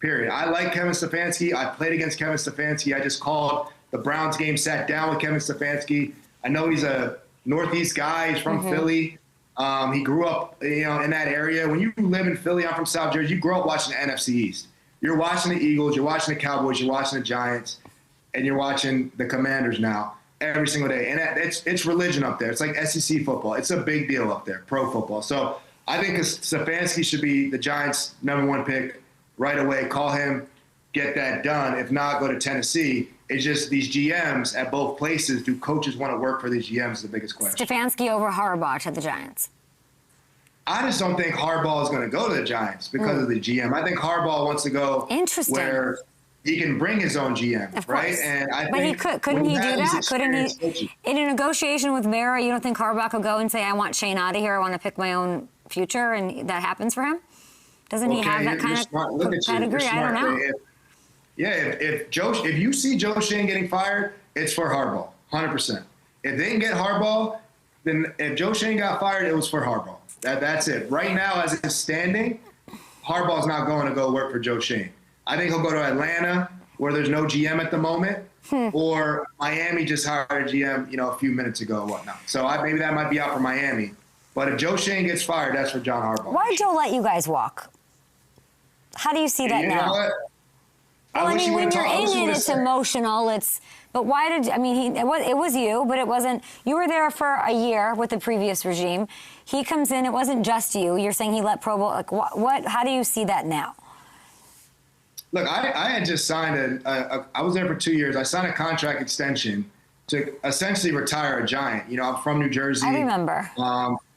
period. I like Kevin Stefanski. I played against Kevin Stefanski. I just called the Browns game, sat down with Kevin Stefanski. I know he's a Northeast guy. He's from Philly. He grew up, in that area. When you live in Philly, I'm from South Jersey, you grow up watching the NFC East. You're watching the Eagles, you're watching the Cowboys, you're watching the Giants, and you're watching the Commanders now every single day. And it's religion up there. It's like SEC football. It's a big deal up there, pro football. So I think Stefanski should be the Giants' #1 pick right away. Call him, get that done. If not, go to Tennessee. It's just these GMs at both places. Do coaches want to work for these GMs is the biggest question. Stefanski over Harbaugh to the Giants. I just don't think Harbaugh is going to go to the Giants because of the GM. I think Harbaugh wants to go where he can bring his own GM, of right? Course. And I but think couldn't he do that? Couldn't he? In a negotiation with Mara, you don't think Harbaugh could go and say, I want Shane out of here, I want to pick my own future, and that happens for him? Doesn't he have that kind of pedigree? I don't know. If you see Joe Schoen getting fired, it's for Harbaugh, 100%. If they can get Harbaugh, then if Joe Schoen got fired, it was for Harbaugh. That's it. Right now, as it's standing, Harbaugh's not going to go work for Joe Schoen. I think he'll go to Atlanta, where there's no GM at the moment, or Miami just hired a GM, a few minutes ago or whatnot. So maybe that might be out for Miami. But if Joe Schoen gets fired, that's for John Harbaugh. Why did Joe let you guys walk? How do you see that now? Well, I mean, when you're in it, it's emotional. But why did, it was you, but it wasn't, you were there for a year with the previous regime. He comes in, it wasn't just you. You're saying he let Pro Bowl, how do you see that now? Look, I had just signed I was there for 2 years. I signed a contract extension to essentially retire a Giant. I'm from New Jersey. I remember.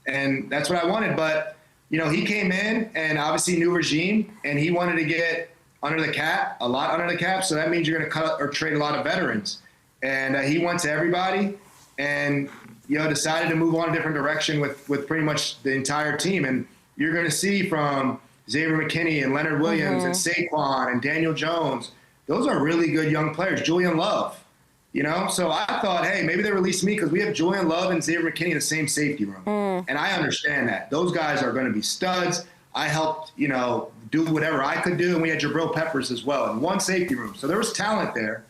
And that's what I wanted. But, he came in and obviously new regime, and he wanted to get under the cap, a lot under the cap. So that means you're going to cut or trade a lot of veterans. And he went to everybody and, decided to move on a different direction with pretty much the entire team. And you're going to see from Xavier McKinney and Leonard Williams and Saquon and Daniel Jones, those are really good young players. Julian Love, So I thought, hey, maybe they released me because we have Julian Love and Xavier McKinney in the same safety room. And I understand that. Those guys are going to be studs. I helped, do whatever I could do, and we had Jabril Peppers as well in one safety room. So there was talent there.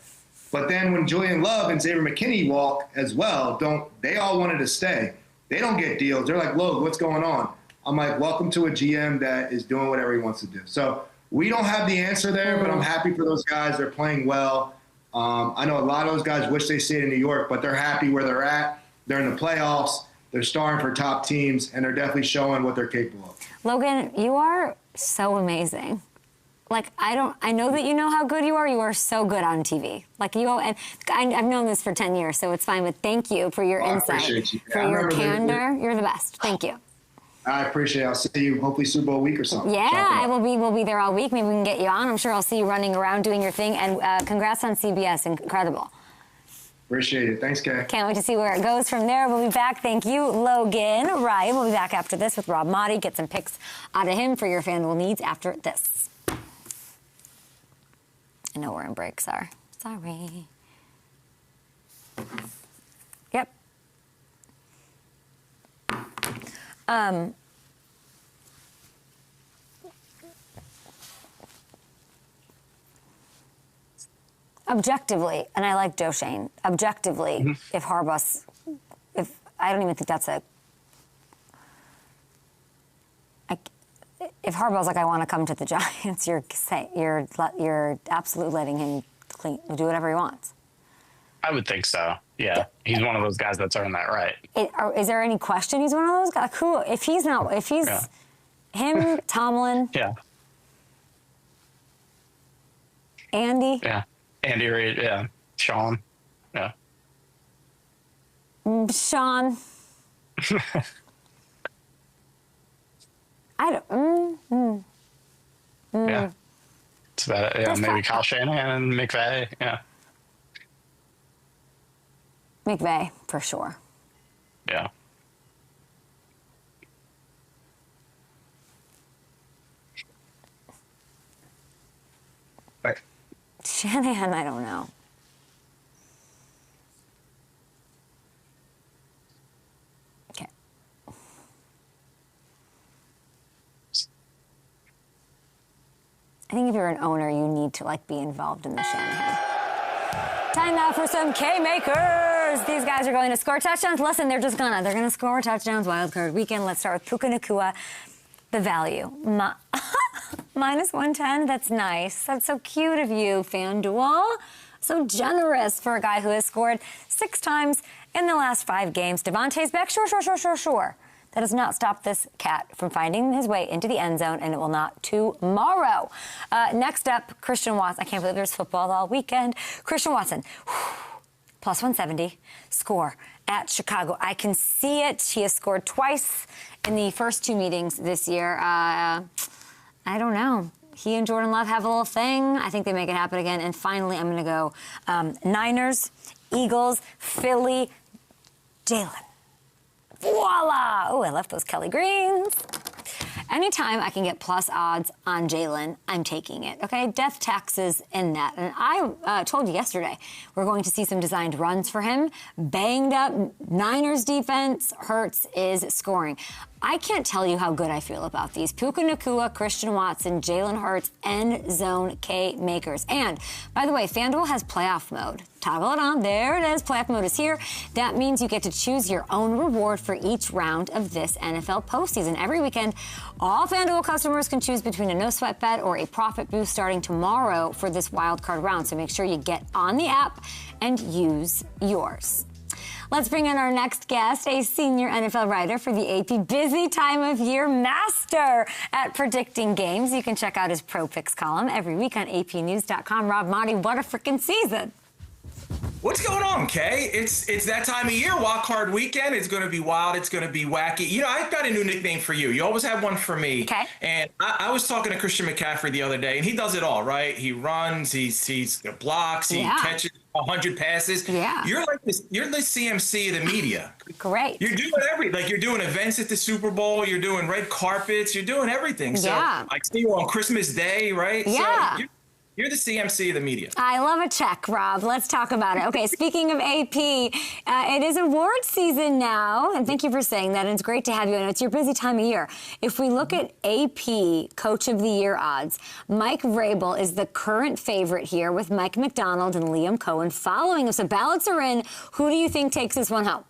But then when Julian Love and Xavier McKinney walk as well, they all wanted to stay. They don't get deals. They're like, Logan, what's going on? I'm like, welcome to a GM that is doing whatever he wants to do. So we don't have the answer there, but I'm happy for those guys. They're playing well. I know a lot of those guys wish they stayed in New York, but they're happy where they're at. They're in the playoffs. They're starring for top teams, and they're definitely showing what they're capable of. Logan, you are so amazing. I know that you know how good you are. You are so good on TV. And I've known this for 10 years, so it's fine. But thank you for your insight, for your candor. You're the best. Thank you. I appreciate it. I'll see you hopefully Super Bowl week or something. Yeah, we'll be there all week. Maybe we can get you on. I'm sure I'll see you running around doing your thing. And congrats on CBS. Incredible. Appreciate it. Thanks, Kay. Can't wait to see where it goes from there. We'll be back. Thank you, Logan. Ryan, we'll be back after this with Rob Maaddi. Get some picks out of him for your FanDuel needs after this. I know we're in break, sorry. Yep. Objectively, and I like Joe Schoen, objectively, if I don't even think that's if Harbaugh's like, I want to come to the Giants, you're absolutely letting him do whatever he wants. I would think so. Yeah, he's one of those guys that's earned that right. Is there any question he's one of those guys? If he's him, Tomlin. Yeah. Andy? Yeah. Andy Reid, yeah. Sean, yeah. Sean. I don't. Yeah. It's about it. Yeah, maybe Kyle Shanahan and McVay. Yeah. McVay, for sure. Yeah. Right. Shanahan, I don't know. Okay. I think if you're an owner, you need to like be involved in the Shanahan. Time now for some K-makers. These guys are going to score touchdowns. Listen, they're going to score touchdowns wild card weekend. Let's start with Puka Nacua. The value. Minus 110. That's nice. That's so cute of you, FanDuel. So generous for a guy who has scored 6 times in the last 5 games. Devontae's back. Sure. That does not stop this cat from finding his way into the end zone, and it will not tomorrow. Next up, Christian Watson. I can't believe there's football all weekend. Christian Watson, plus 170, score at Chicago. I can see it. He has scored twice in the first 2 meetings this year. I don't know. He and Jordan Love have a little thing. I think they make it happen again. And finally, I'm going to go Niners, Eagles, Philly, Jalen. Voila! Oh, I left those Kelly Greens. Anytime I can get plus odds on Jalen, I'm taking it, okay? Death, taxes, and that. And I told you yesterday we're going to see some designed runs for him. Banged up Niners defense. Hurts is scoring. I can't tell you how good I feel about these. Puka Nacua, Christian Watson, Jalen Hurts, end zone K-makers. And, by the way, FanDuel has playoff mode. Toggle it on. There it is. Playoff mode is here. That means you get to choose your own reward for each round of this NFL postseason. Every weekend, all FanDuel customers can choose between a no-sweat bet or a profit boost starting tomorrow for this wild card round. So make sure you get on the app and use yours. Let's bring in our next guest, a senior NFL writer for the AP Busy Time of Year master at predicting games. You can check out his Pro Picks column every week on apnews.com. Rob Maaddi, what a freaking season. What's going on, Kay? It's that time of year, wild card weekend. It's going to be wild. It's going to be wacky. You know, I've got a new nickname for you. You always have one for me. Okay. And I was talking to Christian McCaffrey the other day, and he does it all, right? He runs, he blocks, he catches 100 passes. Yeah. You're like this. You're the CMC of the media. Great. You're doing everything. You're doing events at the Super Bowl. You're doing red carpets. You're doing everything. So I see you on Christmas Day, right? Yeah. So you're the CMC of the media. I love a check, Rob. Let's talk about it. Okay, speaking of AP, it is award season now, and thank you for saying that. And it's great to have you. And it's your busy time of year. If we look at AP Coach of the Year odds, Mike Vrabel is the current favorite here with Mike McDonald and Liam Cohen following him. So ballots are in. Who do you think takes this one home?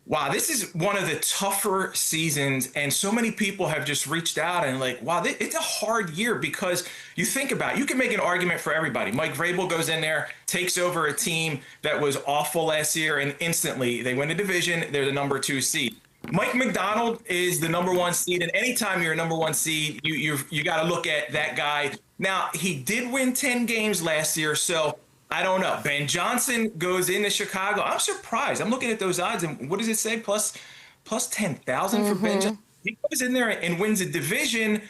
Wow, this is one of the tougher seasons, and so many people have just reached out and like, wow, it's a hard year because you think about it, you can make an argument for everybody. Mike Vrabel goes in there, takes over a team that was awful last year, and instantly they win the division. They're the number 2 seed. Mike McDonald is the number 1 seed, and anytime you're a number 1 seed, you got to look at that guy. Now, he did win 10 games last year, so I don't know. Ben Johnson goes into Chicago. I'm surprised. I'm looking at those odds, and what does it say? Plus 10,000 for Ben Johnson. He goes in there and wins a division.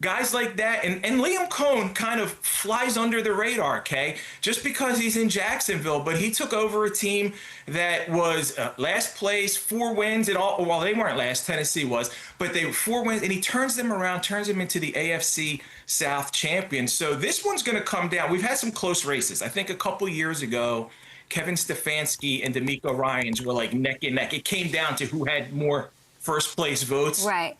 Guys like that, and Liam Cohen kind of flies under the radar, okay? Just because he's in Jacksonville, but he took over a team that was last place, 4 wins, and all. Well, they weren't last, Tennessee was, but they were 4 wins, and he turns them around, turns them into the AFC South champions. So this one's going to come down. We've had some close races. I think a couple years ago, Kevin Stefanski and D'Amico Ryans were like neck and neck. It came down to who had more first place votes. Right.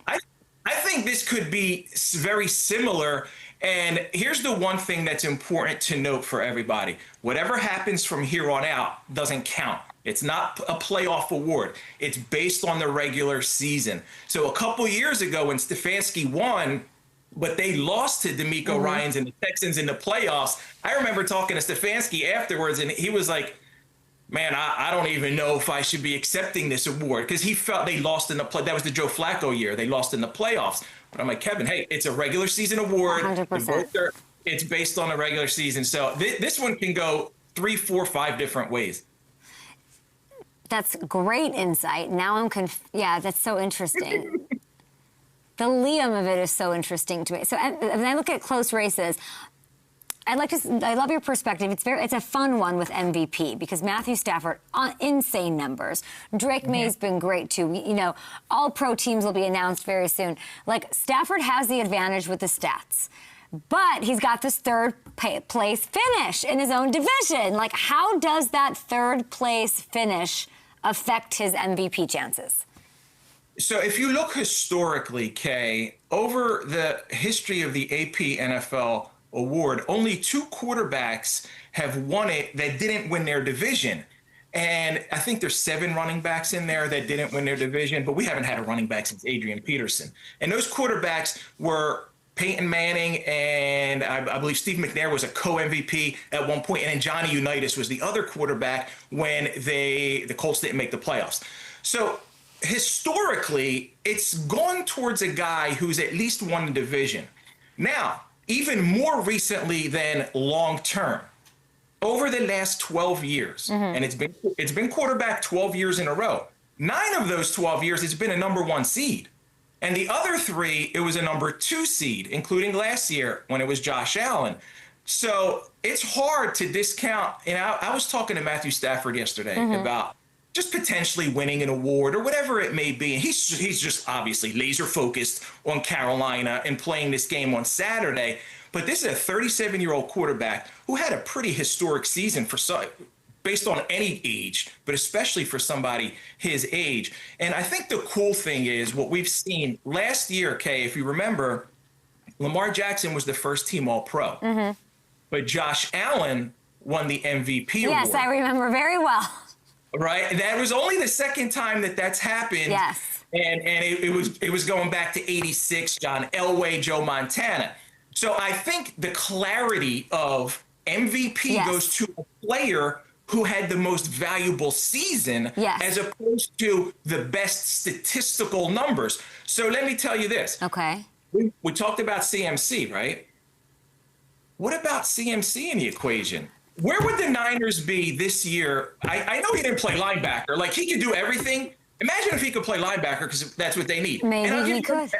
I think this could be very similar. And here's the one thing that's important to note for everybody. Whatever happens from here on out doesn't count. It's not a playoff award. It's based on the regular season. So a couple years ago when Stefanski won, but they lost to D'Amico Ryans and the Texans in the playoffs, I remember talking to Stefanski afterwards, and he was like, man, I don't even know if I should be accepting this award because he felt they lost in the play. That was the Joe Flacco year. They lost in the playoffs. But I'm like, Kevin, hey, it's a regular season award. 100%. it's based on the regular season. So this one can go 3, 4, 5 different ways. That's great insight. Now I'm yeah, that's so interesting. The Liam of it is so interesting to me. So when I look at close races, I love your perspective. It's a fun one with MVP because Matthew Stafford, insane numbers. Drake May's been great too. You know, all pro teams will be announced very soon. Like, Stafford has the advantage with the stats, but he's got this third place finish in his own division. Like, how does that third place finish affect his MVP chances? So if you look historically, Kay, over the history of the AP NFL award, only 2 quarterbacks have won it that didn't win their division. And I think there's 7 running backs in there that didn't win their division, but we haven't had a running back since Adrian Peterson. And those quarterbacks were Peyton Manning, and I believe Steve McNair was a co-MVP at one point, and then Johnny Unitas was the other quarterback when the Colts didn't make the playoffs. So historically, it's gone towards a guy who's at least won the division. Now, even more recently than long term, over the last 12 years, and it's been quarterback 12 years in a row. 9 of those 12 years, it's been a number 1 seed. And the other 3, it was a number 2 seed, including last year when it was Josh Allen. So it's hard to discount. And I was talking to Matthew Stafford yesterday about just potentially winning an award or whatever it may be. And he's just obviously laser focused on Carolina and playing this game on Saturday. But this is a 37-year-old quarterback who had a pretty historic season based on any age, but especially for somebody his age. And I think the cool thing is what we've seen last year, Kay, if you remember, Lamar Jackson was the first team All-Pro. But Josh Allen won the MVP award. Yes, I remember very well. Right? And that was only the second time that's happened. Yes. And it was going back to 86, John Elway, Joe Montana. So I think the clarity of MVP goes to a player who had the most valuable season as opposed to the best statistical numbers. So let me tell you this. Okay. We talked about CMC, right? What about CMC in the equation? Where would the Niners be this year? I know he didn't play linebacker. Like, he could do everything. Imagine if he could play linebacker, because that's what they need. Maybe he could.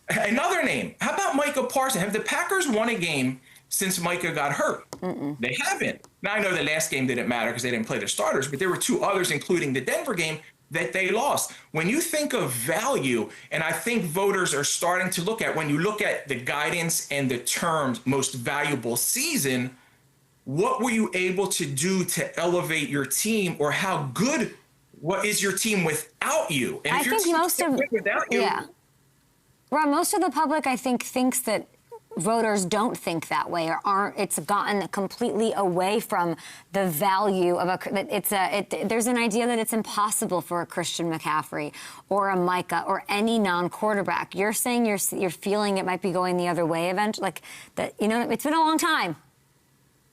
Another name. How about Micah Parsons? Have the Packers won a game since Micah got hurt? They haven't. Now, I know the last game didn't matter because they didn't play their starters, but there were 2 others, including the Denver game, that they lost. When you think of value, and I think voters are starting to look at, when you look at the guidance and the terms most valuable season, what were you able to do to elevate your team, or what is your team without you? And I think most of Rob, most of the public, I think, thinks that voters don't think that way, or it's gotten completely away from the value of there's an idea that it's impossible for a Christian McCaffrey or a Micah or any non-quarterback. You're saying you're feeling it might be going the other way eventually, like that. You know, it's been a long time.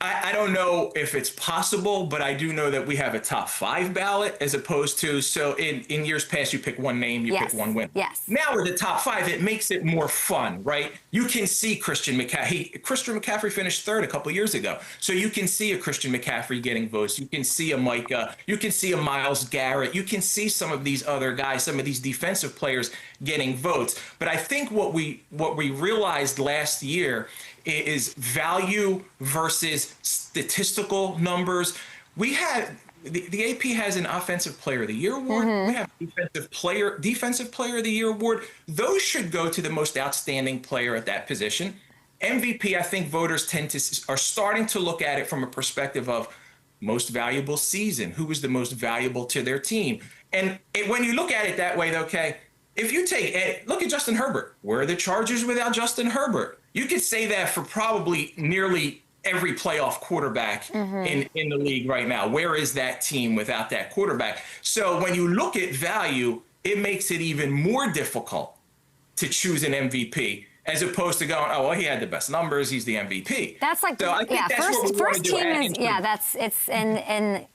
I don't know if it's possible, but I do know that we have a top 5 ballot as opposed to, so in years past, you pick one name, you pick one winner. Yes. Now we're the top 5. It makes it more fun, right? You can see Christian McCaffrey finished 3rd a couple years ago. So you can see a Christian McCaffrey getting votes. You can see a Micah. You can see a Myles Garrett. You can see some of these other guys, some of these defensive players getting votes. But I think what we realized last year is value versus statistical numbers. We had the AP has an Offensive Player of the Year award. We have Defensive Player of the Year award. Those should go to the most outstanding player at that position. MVP, I think voters are starting to look at it from a perspective of most valuable season. Who was the most valuable to their team? And when you look at it that way, okay, if you look at Justin Herbert, where are the Chargers without Justin Herbert? You could say that for probably nearly every playoff quarterback in the league right now. Where is that team without that quarterback? So when you look at value, it makes it even more difficult to choose an MVP as opposed to going, oh, well, he had the best numbers, he's the MVP. That's like, so I think that's first team is, and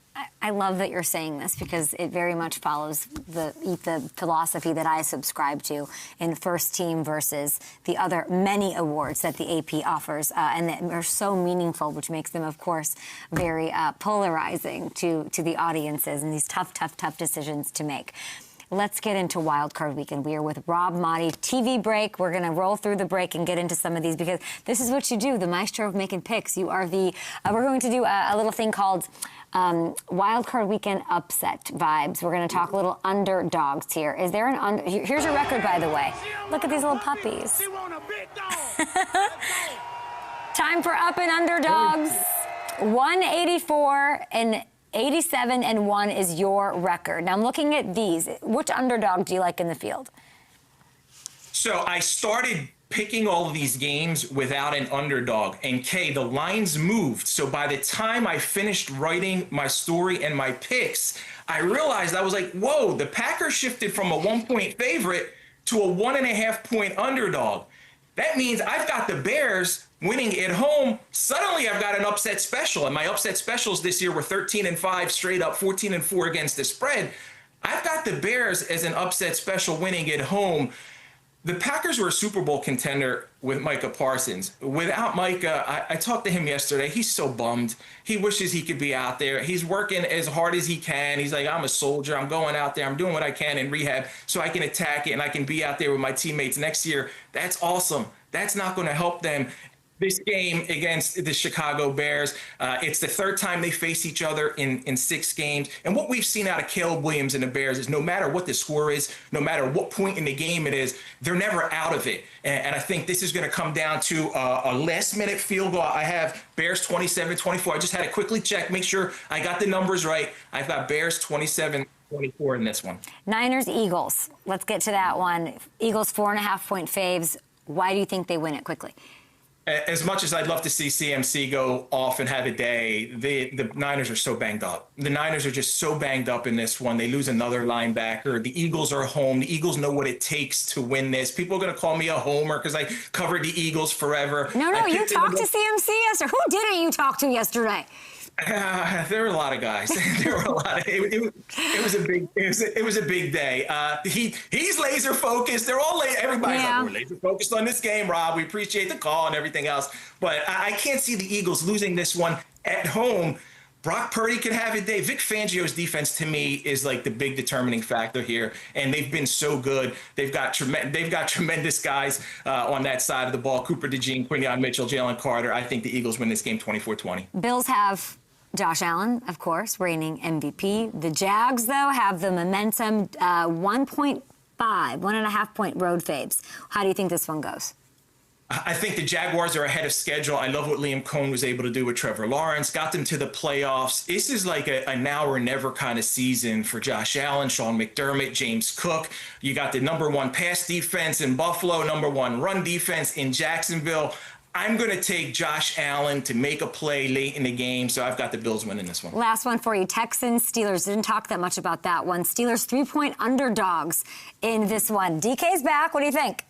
I love that you're saying this because it very much follows the philosophy that I subscribe to in first team versus the other many awards that the AP offers, and that are so meaningful, which makes them, of course, very polarizing to the audiences and these tough decisions to make. Let's get into Wild Card Weekend. We are with Rob Maaddi. TV break. We're going to roll through the break and get into some of these because this is what you do, the maestro of making picks. You are the. We're going to do a little thing called Wild Card Weekend upset vibes. We're going to talk a little underdogs here. Is there an here's your record, by the way. Look at these little puppies. Time for up and underdogs. 184 and 87-1 is your record. Now I'm looking at these. Which underdog do you like in the field? So I started picking all of these games without an underdog. And Kay, the lines moved. So by the time I finished writing my story and my picks, I realized I was like, whoa, the Packers shifted from a 1-point favorite to a 1.5-point underdog. That means I've got the Bears winning at home. Suddenly I've got an upset special, and my upset specials this year were 13-5 straight up, 14-4 against the spread. I've got the Bears as an upset special winning at home. The Packers were a Super Bowl contender with Micah Parsons. Without Micah, I talked to him yesterday. He's so bummed. He wishes he could be out there. He's working as hard as he can. He's like, I'm a soldier. I'm going out there. I'm doing what I can in rehab so I can attack it and I can be out there with my teammates next year. That's awesome. That's not going to help them. This game against the Chicago Bears, it's the third time they face each other in 6 games. And what we've seen out of Caleb Williams and the Bears is no matter what the score is, no matter what point in the game it is, they're never out of it. And I think this is going to come down to a last-minute field goal. I have Bears 27-24. I just had to quickly check, make sure I got the numbers right. I've got Bears 27-24 in this one. Niners-Eagles. Let's get to that one. Eagles 4.5-point faves. Why do you think they win it quickly? As much as I'd love to see CMC go off and have a day, the Niners are so banged up. The Niners are just so banged up in this one. They lose another linebacker. The Eagles are home. The Eagles know what it takes to win this. People are going to call me a homer because I covered the Eagles forever. No, you talked to CMC yesterday. Who didn't you talk to yesterday? There were a lot of guys. There were a lot. It was a big day. He's laser focused. They're all everybody's like, we're laser focused on this game, Rob. We appreciate the call and everything else. But I can't see the Eagles losing this one at home. Brock Purdy could have a day. Vic Fangio's defense, to me, is like the big determining factor here, and they've been so good. They've got tremendous guys on that side of the ball. Cooper DeJean, Quinyon Mitchell, Jalen Carter. I think the Eagles win this game 24-20. Bills have Josh Allen, of course, reigning MVP. The Jags, though, have the momentum, 1.5-point road faves. How do you think this one goes? I think the Jaguars are ahead of schedule. I love what Liam Cohn was able to do with Trevor Lawrence, got them to the playoffs. This is like a now or never kind of season for Josh Allen, Sean McDermott, James Cook. You got the #1 pass defense in Buffalo, #1 run defense in Jacksonville. I'm going to take Josh Allen to make a play late in the game, so I've got the Bills winning this one. Last one for you. Texans, Steelers. Didn't talk that much about that one. Steelers 3-point underdogs in this one. DK's back. What do you think?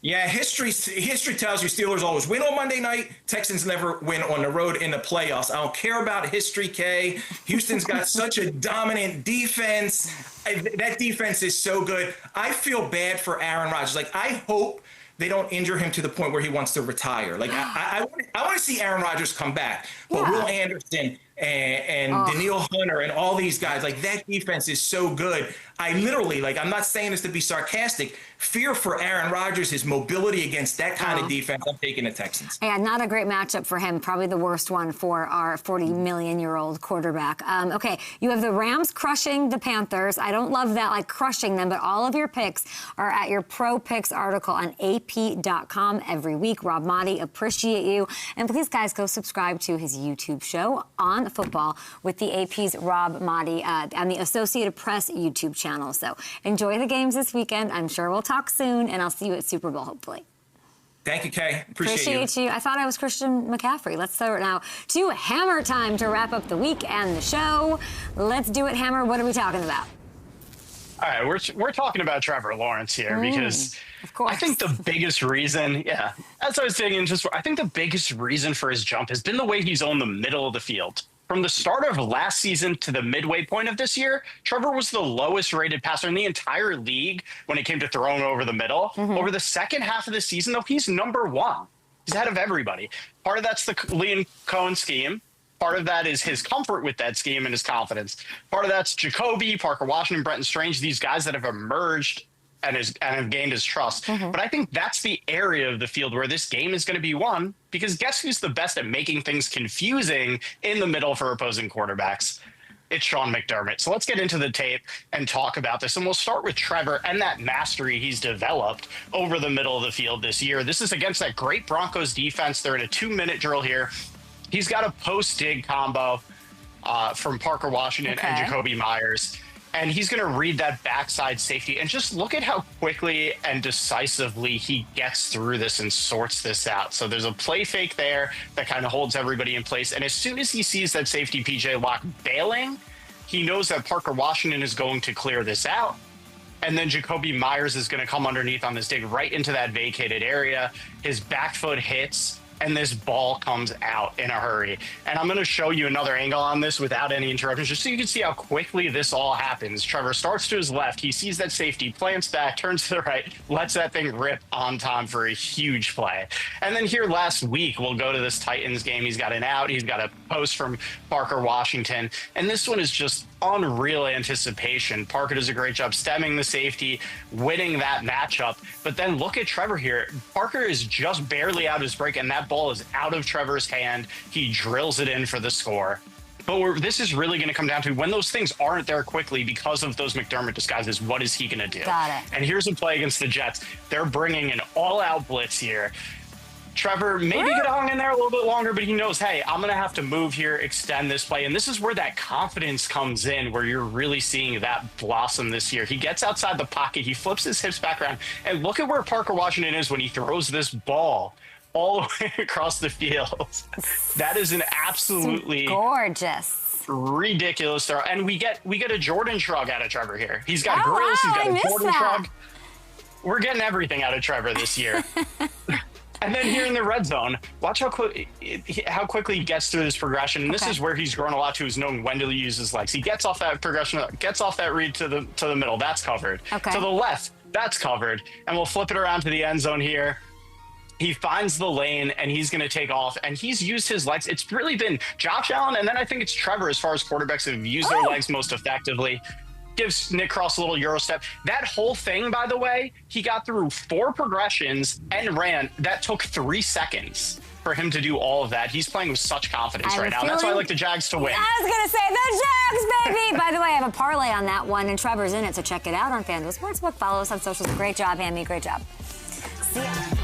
Yeah, history tells you Steelers always win on Monday night. Texans never win on the road in the playoffs. I don't care about history, Kay. Houston's got such a dominant defense. That defense is so good. I feel bad for Aaron Rodgers. Like, I hope they don't injure him to the point where he wants to retire. Like, I want to see Aaron Rodgers come back. But Will Anderson and Daniil Hunter and all these guys, like, that defense is so good. I literally, like, I'm not saying this to be sarcastic, fear for Aaron Rodgers, his mobility against that kind of defense. I'm taking the Texans. Yeah, not a great matchup for him. Probably the worst one for our 40-million-year-old quarterback. Okay, you have the Rams crushing the Panthers. I don't love that, like, crushing them, but all of your picks are at your Pro Picks article on AP.com every week. Rob Maaddi, appreciate you. And please, guys, go subscribe to his YouTube show on football with the AP's Rob Maaddi on the Associated Press YouTube channel. So enjoy the games this weekend. I'm sure we'll talk soon, and I'll see you at Super Bowl, hopefully. Thank you, Kay. Appreciate you. I thought I was Christian McCaffrey. Let's throw it now to Hammer time to wrap up the week and the show. Let's do it, Hammer. What are we talking about? All right, we're talking about Trevor Lawrence here because of course. I think the biggest reason, as I was digging, I think the biggest reason for his jump has been the way he's on the middle of the field. From the start of last season to the midway point of this year, Trevor was the lowest rated passer in the entire league when it came to throwing over the middle. Over the second half of the season, though, he's number 1. He's ahead of everybody. Part of that's the Liam Cohen scheme. Part of that is his comfort with that scheme and his confidence. Part of that's Jacoby, Parker Washington, Brenton Strange, these guys that have emerged and have gained his trust. But I think that's the area of the field where this game is going to be won, because guess who's the best at making things confusing in the middle for opposing quarterbacks? It's Sean McDermott. So let's get into the tape and talk about this. And we'll start with Trevor and that mastery he's developed over the middle of the field this year. This is against that great Broncos defense. They're in a 2-minute drill here. He's got a post-dig combo from Parker Washington and Jacoby Myers. And he's going to read that backside safety. And just look at how quickly and decisively he gets through this and sorts this out. So there's a play fake there that kind of holds everybody in place. And as soon as he sees that safety PJ Locke bailing, he knows that Parker Washington is going to clear this out. And then Jacoby Myers is going to come underneath on this dig right into that vacated area. His back foot hits, and this ball comes out in a hurry. And I'm going to show you another angle on this without any interruptions, just so you can see how quickly this all happens. Trevor starts to his left. He sees that safety, plants back, turns to the right, lets that thing rip on time for a huge play. And then here last week, we'll go to this Titans game. He's got an out. He's got a post from Parker Washington. And this one is just unreal anticipation. Parker does a great job stemming the safety, winning that matchup. But then look at Trevor here. Parker is just barely out of his break, and that ball is out of Trevor's hand. He drills it in for the score. But this is really going to come down to when those things aren't there quickly because of those McDermott disguises, what is he going to do? Got it. And here's a play against the Jets. They're bringing an all-out blitz here. Trevor maybe could hung in there a little bit longer, but he knows, hey, I'm going to have to move here, extend this play. And this is where that confidence comes in, where you're really seeing that blossom this year. He gets outside the pocket. He flips his hips back around. And look at where Parker Washington is when he throws this ball all the way across the field. That is an absolutely gorgeous, ridiculous throw. And we get a Jordan shrug out of Trevor here. He's got grills. He's got a Jordan shrug. We're getting everything out of Trevor this year. And then here in the red zone, watch how quickly he gets through this progression. And this is where he's grown a lot to, is knowing when to use his legs. He gets off that progression, gets off that read to the middle. That's covered. To the left, that's covered. And we'll flip it around to the end zone here. He finds the lane, and he's going to take off. And he's used his legs. It's really been Josh Allen, and then I think it's Trevor as far as quarterbacks that have used their legs most effectively. Gives Nick Cross a little Euro step. That whole thing, by the way, he got through 4 progressions and ran. That took 3 seconds for him to do all of that. He's playing with such confidence right now. That's why I like the Jags to win. I was going to say the Jags, baby. By the way, I have a parlay on that one, and Trevor's in it, so check it out on FanDuel Sportsbook. Follow us on socials. Great job, Hammy. Great job. See ya.